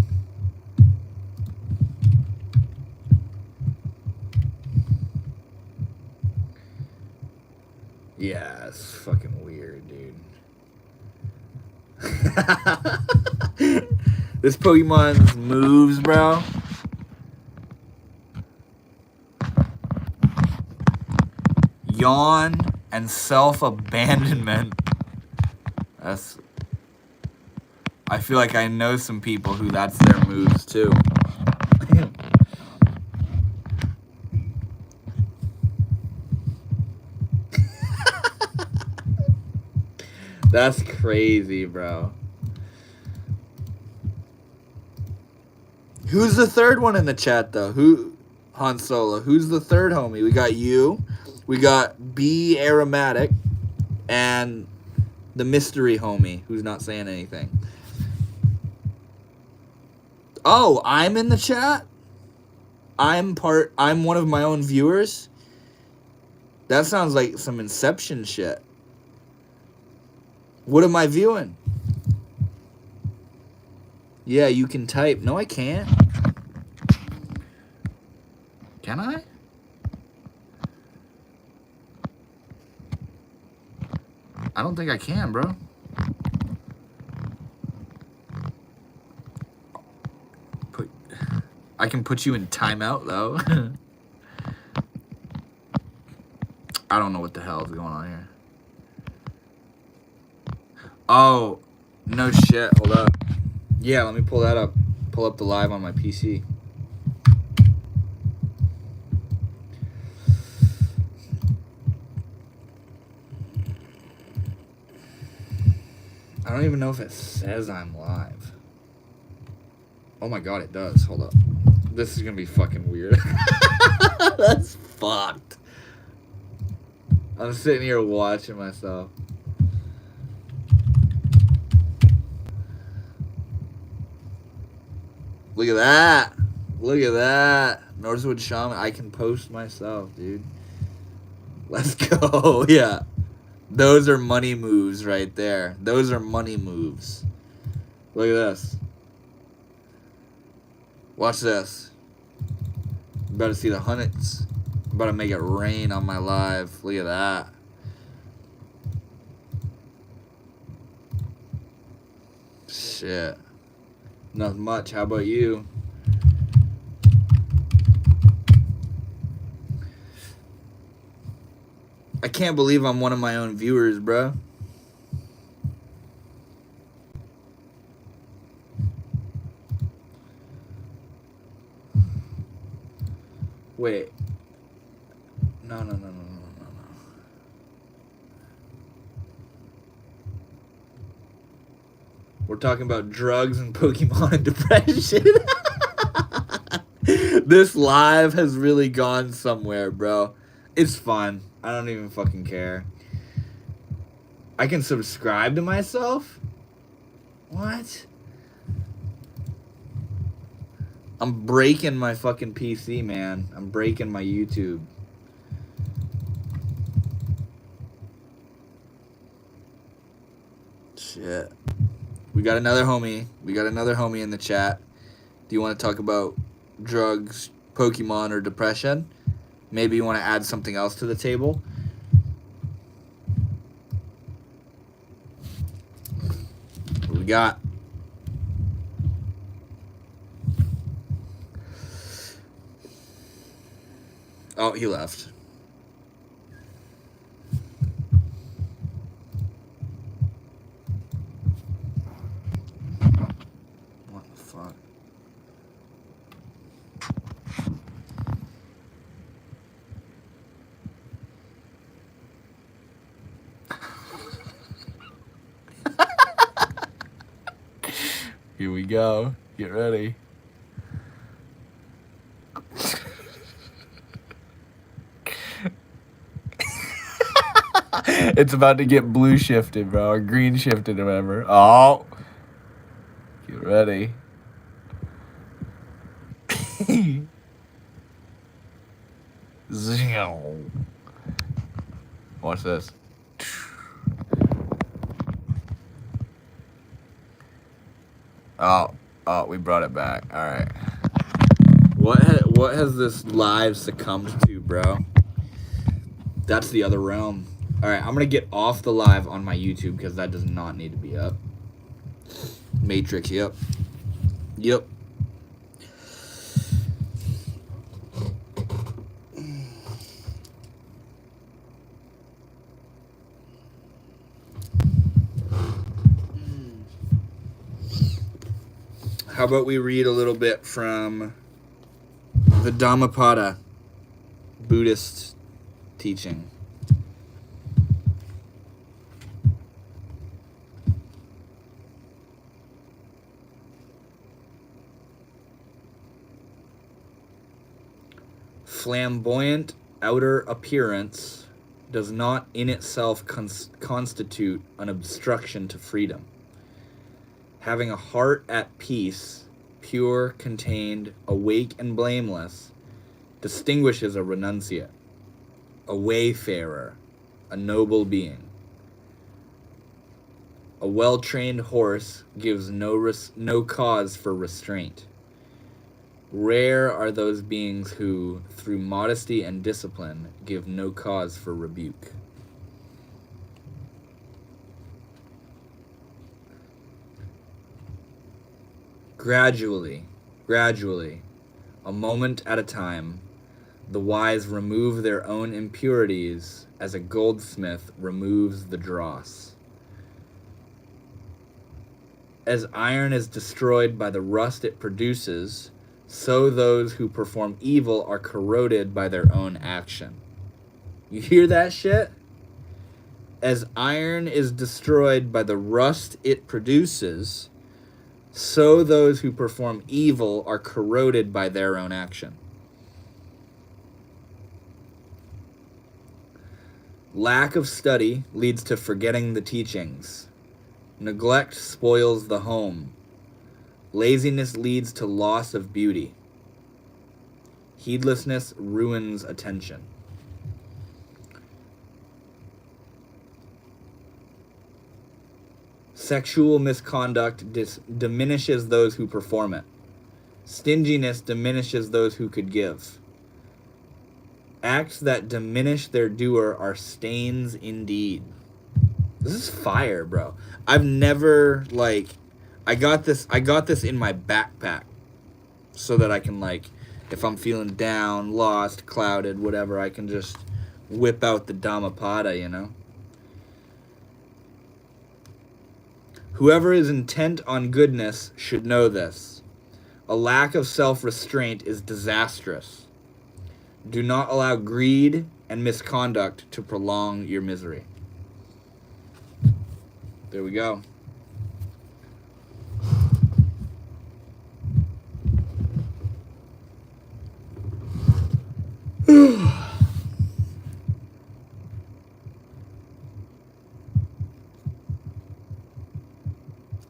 Yeah, it's fucking weird, dude. This Pokemon's moves, bro. Yawn and self-abandonment. I feel like I know some people who that's their moves too. That's crazy, bro. Who's the third one in the chat, though? Han Solo. Who's the third homie? We got you. We got B Aromatic. And the mystery homie who's not saying anything. Oh, I'm in the chat? I'm one of my own viewers? That sounds like some Inception shit. What am I viewing? Yeah, you can type. No, I can't. Can I? I don't think I can, bro. I can put you in timeout, though. I don't know what the hell is going on here. Oh, no shit. Hold up. Yeah, let me pull that up. Pull up the live on my PC. I don't even know if it says I'm live. Oh my god, it does. Hold up. This is gonna be fucking weird. That's fucked. I'm sitting here watching myself. Look at that. Look at that. Northwood Shaman. I can post myself, dude. Let's go. Yeah. Those are money moves right there. Those are money moves. Look at this. Watch this. I'm about to see the hundreds. I'm about to make it rain on my live. Look at that. Shit. Not much. How about you? I can't believe I'm one of my own viewers, bro. Wait. No. We're talking about drugs and Pokemon and depression. This live has really gone somewhere, bro. It's fun. I don't even fucking care. I can subscribe to myself? What? I'm breaking my fucking PC, man. I'm breaking my YouTube. Shit. We got another homie. We got another homie in the chat. Do you want to talk about drugs, Pokemon, or depression? Maybe you want to add something else to the table? What we got? Oh, he left. What the fuck? Here we go. Get ready. It's about to get blue shifted, bro, or green shifted, or whatever. Oh, get ready. Watch this. Oh, we brought it back. All right. What has this live succumbed to, bro? That's the other realm. All right, I'm gonna get off the live on my YouTube because that does not need to be up. Matrix, yep. How about we read a little bit from the Dhammapada, Buddhist teaching. Flamboyant outer appearance does not in itself constitute an obstruction to freedom. Having a heart at peace, pure, contained, awake, and blameless, distinguishes a renunciate, a wayfarer, a noble being. A well-trained horse gives no cause for restraint. Rare are those beings who, through modesty and discipline, give no cause for rebuke. Gradually, a moment at a time, the wise remove their own impurities as a goldsmith removes the dross. As iron is destroyed by the rust it produces, so those who perform evil are corroded by their own action. You hear that shit? As iron is destroyed by the rust it produces, so those who perform evil are corroded by their own action. Lack of study leads to forgetting the teachings. Neglect spoils the home. Laziness leads to loss of beauty. Heedlessness ruins attention. Sexual misconduct diminishes those who perform it. Stinginess diminishes those who could give. Acts that diminish their doer are stains indeed. This is fire, bro. I've never, I got this in my backpack so that I can, if I'm feeling down, lost, clouded, whatever, I can just whip out the Dhammapada, you know? Whoever is intent on goodness should know this. A lack of self-restraint is disastrous. Do not allow greed and misconduct to prolong your misery. There we go.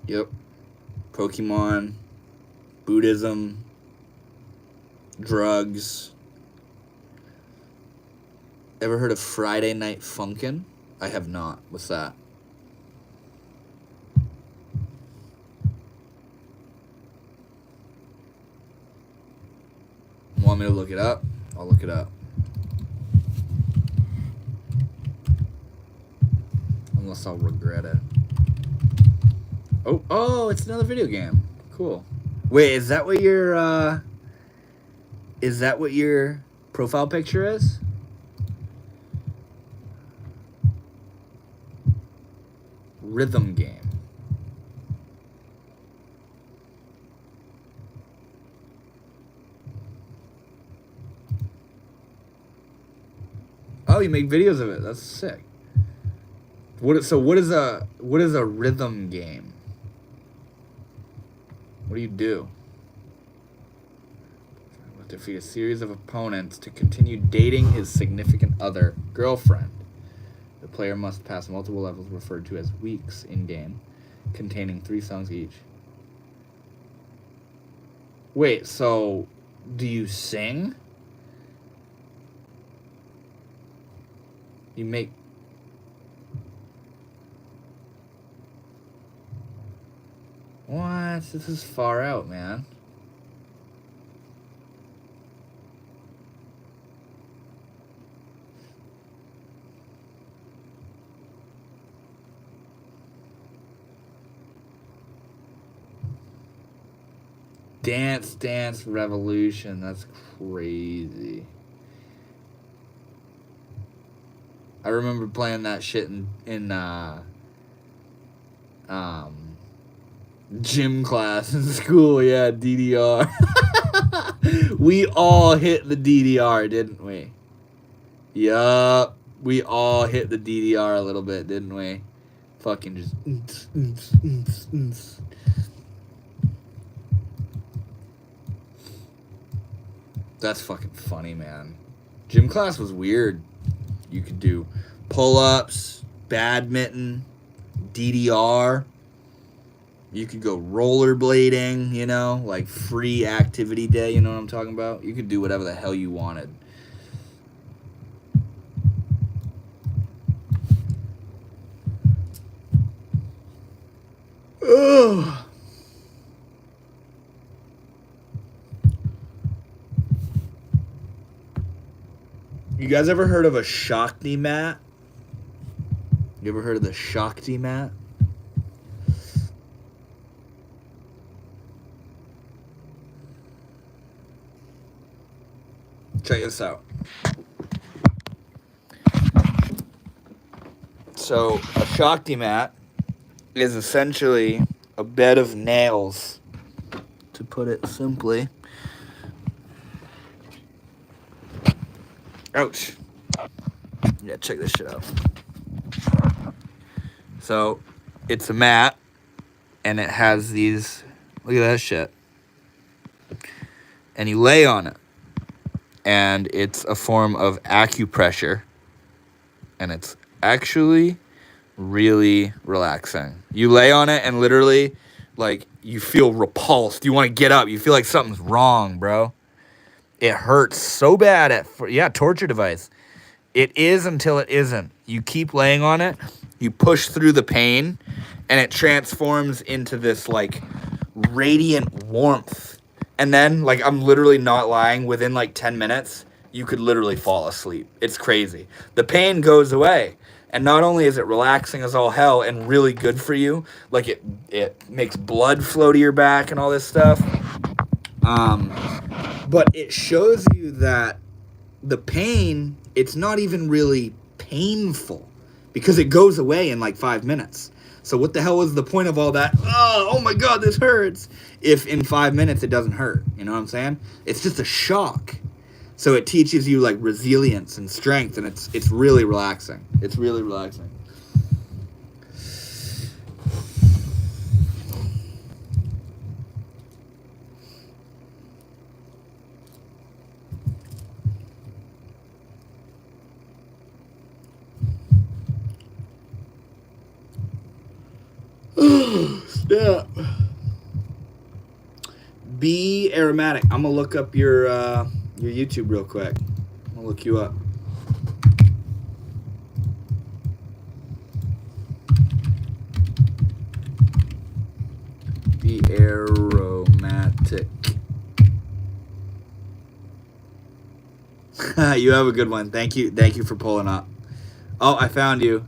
Yep. Pokemon, Buddhism, drugs. Ever heard of Friday Night Funkin'? I have not. What's that? Want me to look it up? I'll look it up. Unless I'll regret it. Oh, it's another video game. Cool. Wait, is that what your profile picture is? Rhythm game. Oh, you make videos of it. That's sick. What is a rhythm game? What do you do? Defeat a series of opponents to continue dating his significant other, girlfriend. The player must pass multiple levels referred to as weeks in-game, containing 3 songs each. Wait, so do you sing? You make... What? This is far out, man. Dance Revolution. That's crazy. I remember playing that shit in gym class in school. Yeah, DDR. We all hit the DDR, didn't we? Yup. We all hit the DDR a little bit, didn't we? Fucking just... That's fucking funny, man. Gym class was weird. You could do pull-ups, badminton, DDR. You could go rollerblading, you know, like free activity day, you know what I'm talking about? You could do whatever the hell you wanted. Ugh. You guys ever heard of a Shakti mat? You ever heard of the Shakti mat? Check this out. So, a Shakti mat is essentially a bed of nails, to put it simply. Ouch. Yeah, check this shit out. So, it's a mat, and it has these, look at that shit. And you lay on it. And it's a form of acupressure. And it's actually really relaxing. You lay on it and literally, like, you feel repulsed. You want to get up. You feel like something's wrong, bro. It hurts so bad torture device. It is until it isn't. You keep laying on it, you push through the pain, and it transforms into this, like, radiant warmth. And then, like, I'm literally not lying, within, like, 10 minutes, you could literally fall asleep. It's crazy. The pain goes away. And not only is it relaxing as all hell and really good for you, like, it makes blood flow to your back and all this stuff. But it shows you that the pain, it's not even really painful because it goes away in like 5 minutes. So what the hell was the point of all that? Oh my God, this hurts. If in 5 minutes it doesn't hurt, you know what I'm saying? It's just a shock. So it teaches you like resilience and strength, and it's really relaxing. It's really relaxing. Yeah. Be aromatic. I'm gonna look up your YouTube real quick. I'm gonna look you up. Be aromatic. You have a good one. Thank you. Thank you for pulling up. Oh, I found you.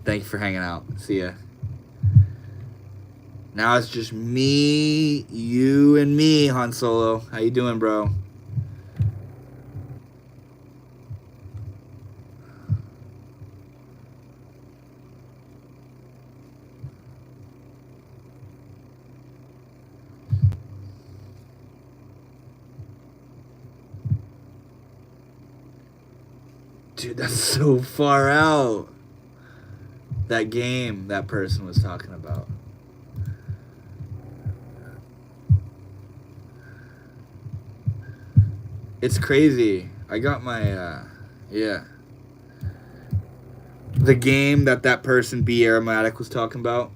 Thank you for hanging out. See ya. Now it's just me, you, and me, Han Solo. How you doing, bro? Dude, that's so far out. That game that person was talking about. It's crazy. I got my, yeah. The game that person, Be Aromatic, was talking about.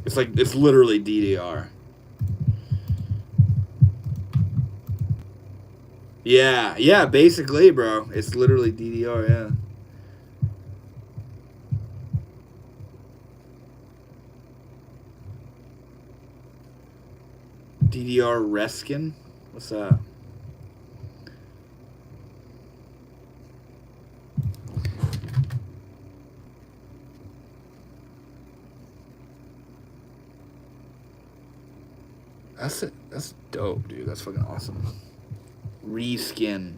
It's literally DDR. Yeah, basically, bro. It's literally DDR, yeah. DDR Reskin? What's that? That's dope, dude. That's fucking awesome. Reskin.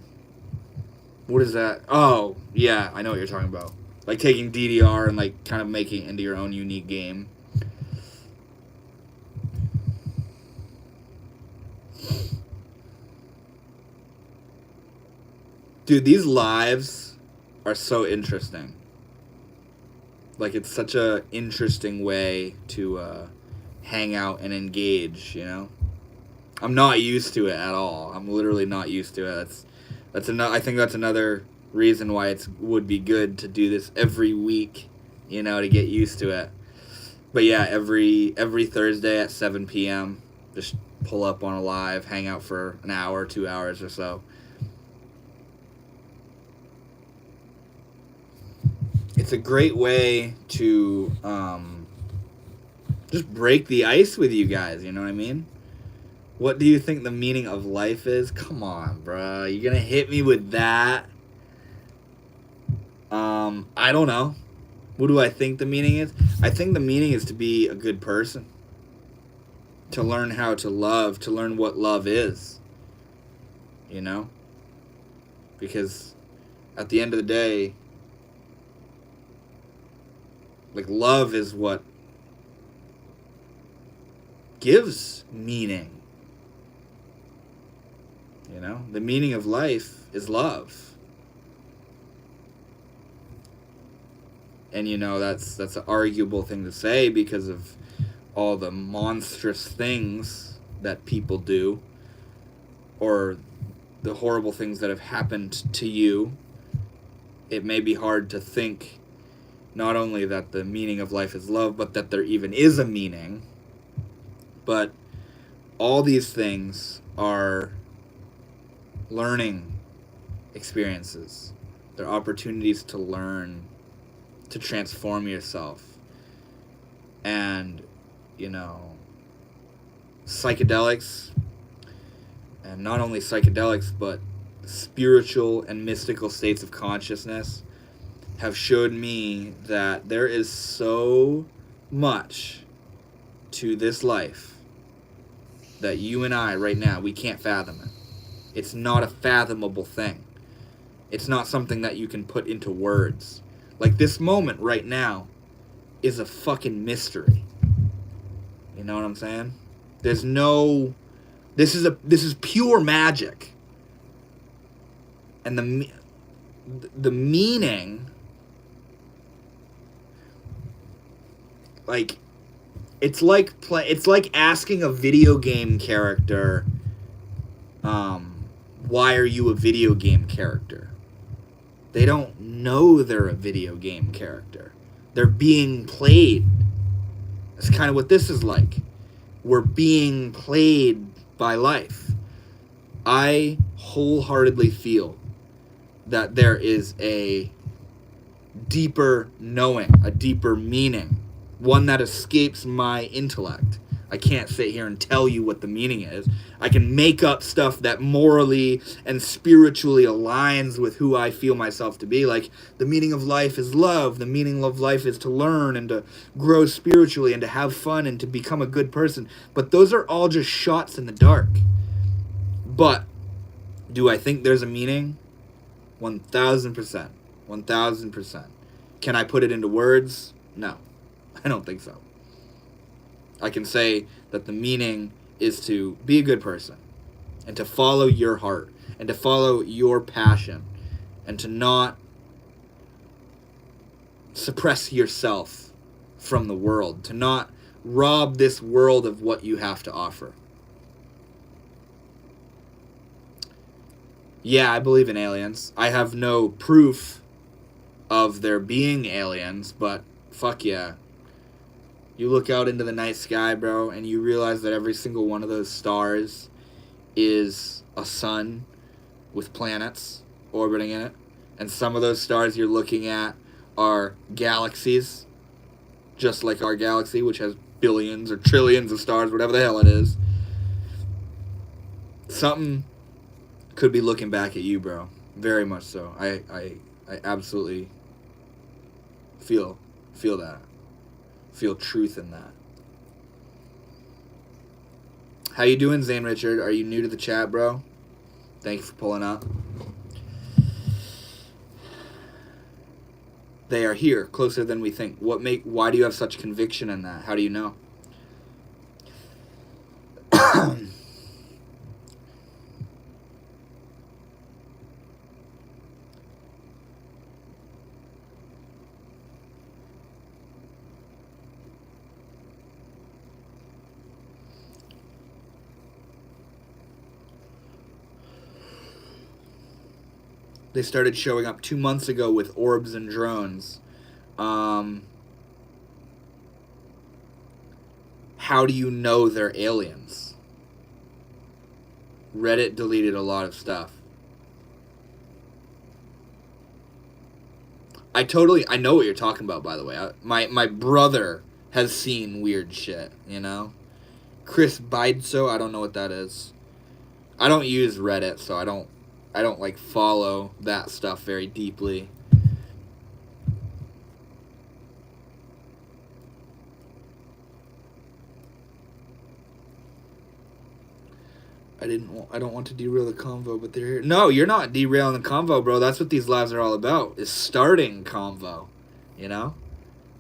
What is that? Oh, yeah, I know what you're talking about. Like taking DDR and like kind of making it into your own unique game. Dude, these lives are so interesting. Like, it's such a interesting way to hang out and engage, you know? I'm not used to it at all. I'm literally not used to it. I think that's another reason why it would be good to do this every week, you know, to get used to it. But yeah, every Thursday at 7 p.m., just pull up on a live, hang out for an hour, 2 hours or so. It's a great way to just break the ice with you guys, you know what I mean? What do you think the meaning of life is? Come on, bro. You're going to hit me with that? I don't know. What do I think the meaning is? I think the meaning is to be a good person. To learn how to love, to learn what love is. You know? Because at the end of the day, like, love is what gives meaning. You know? The meaning of life is love. And, you know, that's an arguable thing to say because of all the monstrous things that people do or the horrible things that have happened to you. It may be hard to think not only that the meaning of life is love, but that there even is a meaning. But all these things are learning experiences. They're opportunities to learn, to transform yourself. And, you know, psychedelics, and not only psychedelics, but spiritual and mystical states of consciousness have showed me that there is so much to this life that you and I right now, we can't fathom it. It's not a fathomable thing. It's not something that you can put into words. Like, this moment right now is a fucking mystery. You know what I'm saying? There's no... This is pure magic. And the meaning... Like, it's like asking a video game character Why are you a video game character? They don't know they're a video game character. They're being played. That's kind of what this is like. We're being played by life. I wholeheartedly feel that there is a deeper knowing, a deeper meaning, one that escapes my intellect. I can't sit here and tell you what the meaning is. I can make up stuff that morally and spiritually aligns with who I feel myself to be. Like, the meaning of life is love. The meaning of life is to learn and to grow spiritually and to have fun and to become a good person. But those are all just shots in the dark. But do I think there's a meaning? 1,000%. 1,000%. Can I put it into words? No. I don't think so. I can say that the meaning is to be a good person and to follow your heart and to follow your passion and to not suppress yourself from the world, to not rob this world of what you have to offer. Yeah, I believe in aliens. I have no proof of there being aliens, but fuck yeah. You look out into the night sky, bro, and you realize that every single one of those stars is a sun with planets orbiting in it. And some of those stars you're looking at are galaxies, just like our galaxy, which has billions or trillions of stars, whatever the hell it is. Something could be looking back at you, bro. Very much so. I absolutely feel that. Feel truth in that. How you doing, Zane Richard? Are you new to the chat, bro? Thank you for pulling up. They are here, closer than we think. Why do you have such conviction in that? How do you know? They started showing up 2 months ago with orbs and drones. How do you know they're aliens? Reddit deleted a lot of stuff. I know what you're talking about, by the way. My brother has seen weird shit, you know? Chris Bideso, I don't know what that is. I don't use Reddit, so I don't like follow that stuff very deeply. I don't want to derail the convo, but they're here. No, you're not derailing the convo, bro. That's what these lives are all about, is starting convo, you know?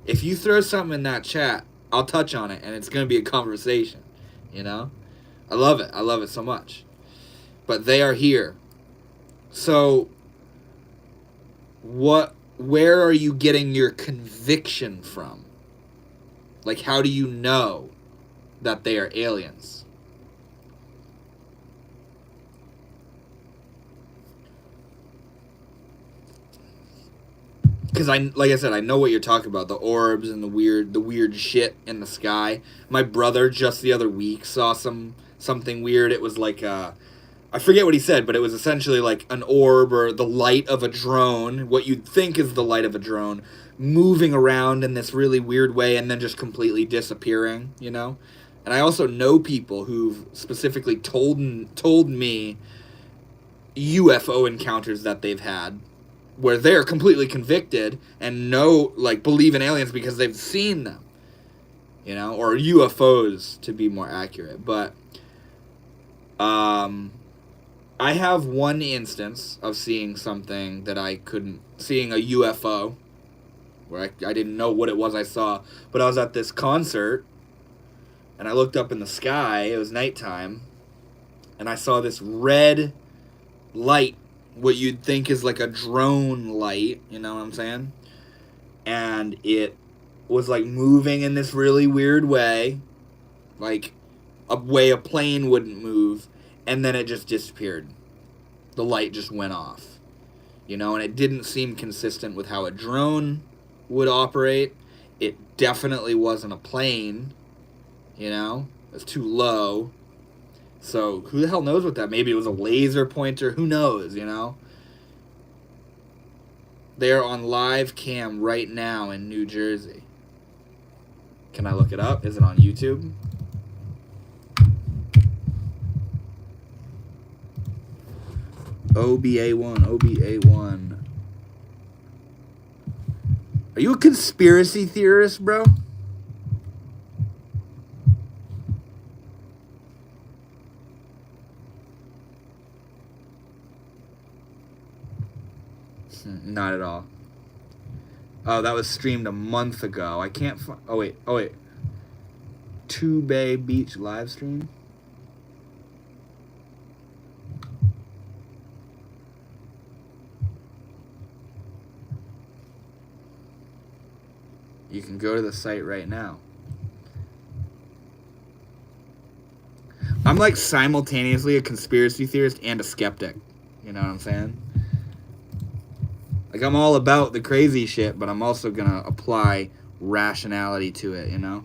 If you throw something in that chat, I'll touch on it, and it's going to be a conversation, you know? I love it. I love it so much. But they are here. So, where are you getting your conviction from? Like, how do you know that they are aliens? Because like I said, I know what you're talking about, the orbs and the weird shit in the sky. My brother just the other week saw something weird. It was like I forget what he said, but it was essentially like an orb or the light of a drone, what you'd think is the light of a drone, moving around in this really weird way and then just completely disappearing, you know? And I also know people who've specifically told me UFO encounters that they've had where they're completely convicted and believe in aliens because they've seen them, you know, or UFOs to be more accurate. But I have one instance of seeing something that seeing a UFO, where I didn't know what it was I saw, but I was at this concert, and I looked up in the sky, it was nighttime, and I saw this red light, what you'd think is like a drone light, you know what I'm saying? And it was like moving in this really weird way, like a way a plane wouldn't move, and then it just disappeared. The light just went off, you know, and it didn't seem consistent with how a drone would operate. It definitely wasn't a plane, you know, it was too low. So who the hell knows what that, maybe it was a laser pointer, who knows, you know. They're on live cam right now in New Jersey. Can I look it up? Is it on YouTube? OBA1. Are you a conspiracy theorist, bro? Not at all. Oh, that was streamed a month ago. I can't find... Oh, wait. Two Bay Beach live stream? You can go to the site right now. I'm like simultaneously a conspiracy theorist and a skeptic. You know what I'm saying? Like, I'm all about the crazy shit, but I'm also gonna apply rationality to it, you know?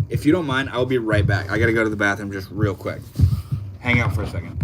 If you don't mind, I'll be right back. I gotta go to the bathroom just real quick. Hang out for a second.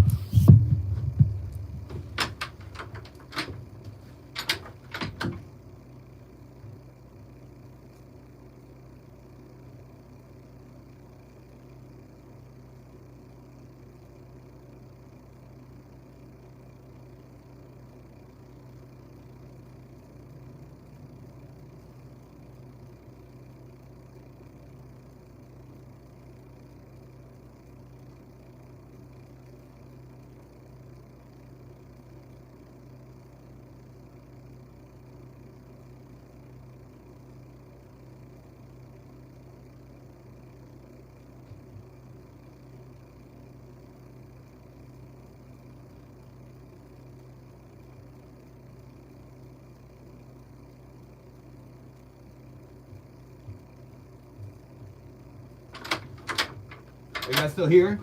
Are you guys still here?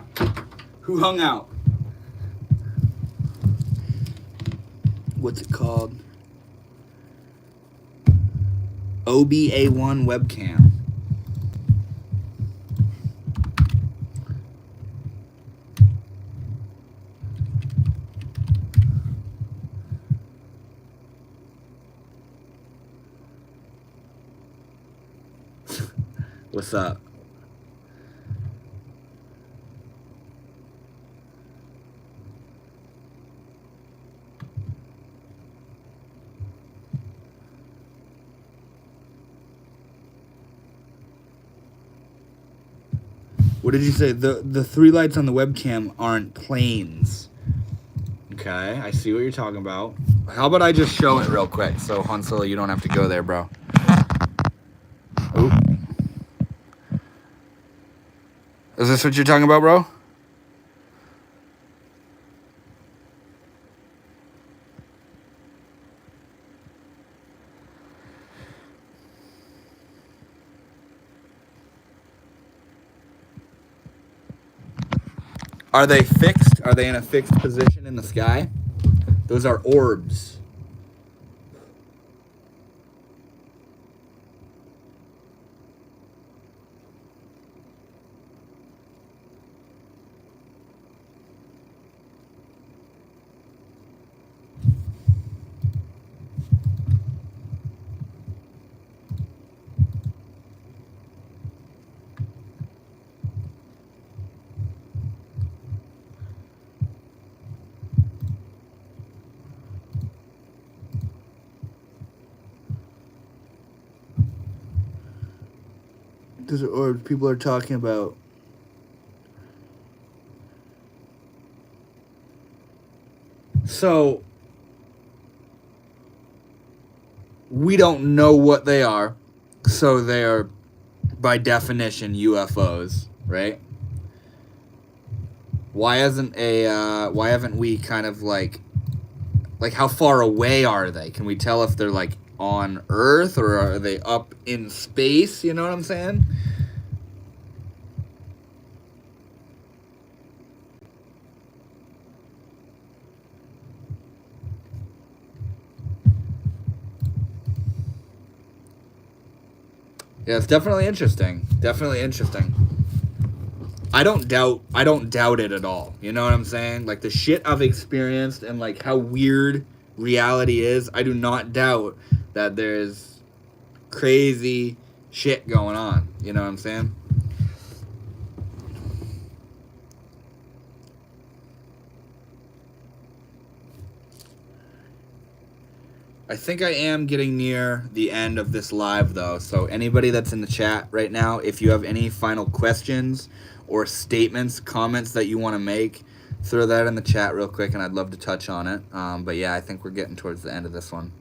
Who hung out? What's it called? OBA1 webcam. What's up? What did you say? The three lights on the webcam aren't planes. Okay, I see what you're talking about. How about I just show it real quick so Han Solo, you don't have to go there, bro. Oop. Is this what you're talking about, bro? Are they fixed? Are they in a fixed position in the sky? Those are orbs. Those are orbs people are talking about. So, we don't know what they are. So they are, by definition, UFOs, right? Why haven't we kind of like like how far away are they? Can we tell if they're like on Earth or are they up in space? You know what I'm saying? Yeah, it's definitely interesting. Definitely interesting. I don't doubt it at all. You know what I'm saying? Like the shit I've experienced and like how weird reality is, I do not doubt that there's crazy shit going on. You know what I'm saying? I think I am getting near the end of this live though. So anybody that's in the chat right now, if you have any final questions or statements, comments that you want to make, throw that in the chat real quick and I'd love to touch on it. But yeah, I think we're getting towards the end of this one.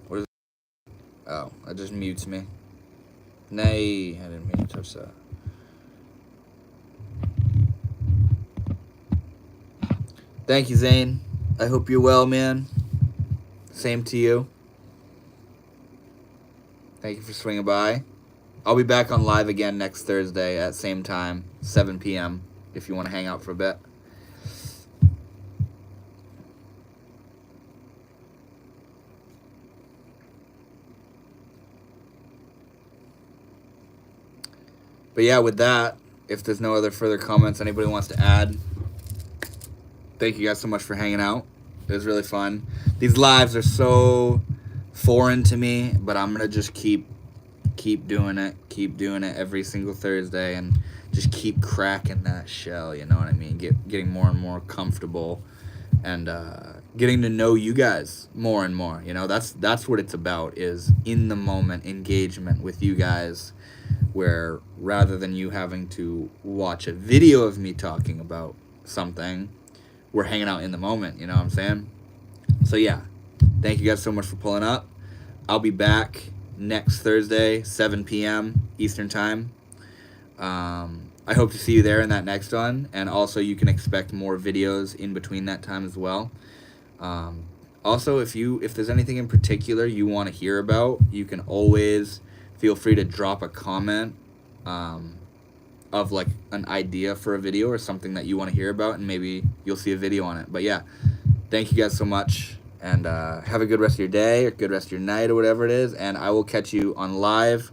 What is? Oh, that just mutes me. Nay, I didn't mean to touch that. Thank you, Zane. I hope you're well, man. Same to you. Thank you for swinging by. I'll be back on live again next Thursday at same time, 7 p.m. if you want to hang out for a bit. But yeah, with that, if there's no other further comments anybody wants to add, thank you guys so much for hanging out. It was really fun. These lives are so foreign to me, but I'm gonna just keep doing it every single Thursday and just keep cracking that shell, you know what I mean? Getting more and more comfortable and getting to know you guys more and more. You know, that's what it's about, is in the moment engagement with you guys, where rather than you having to watch a video of me talking about something, we're hanging out in the moment, you know what I'm saying? So yeah, thank you guys so much for pulling up. I'll be back next Thursday, 7 p.m. Eastern Time. I hope to see you there in that next one, and also you can expect more videos in between that time as well. Also, if there's anything in particular you want to hear about, you can always feel free to drop a comment of like an idea for a video or something that you want to hear about, and maybe you'll see a video on it. But yeah, thank you guys so much, and have a good rest of your day or good rest of your night or whatever it is, and I will catch you on live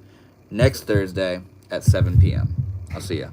next Thursday at 7 p.m. I'll see ya.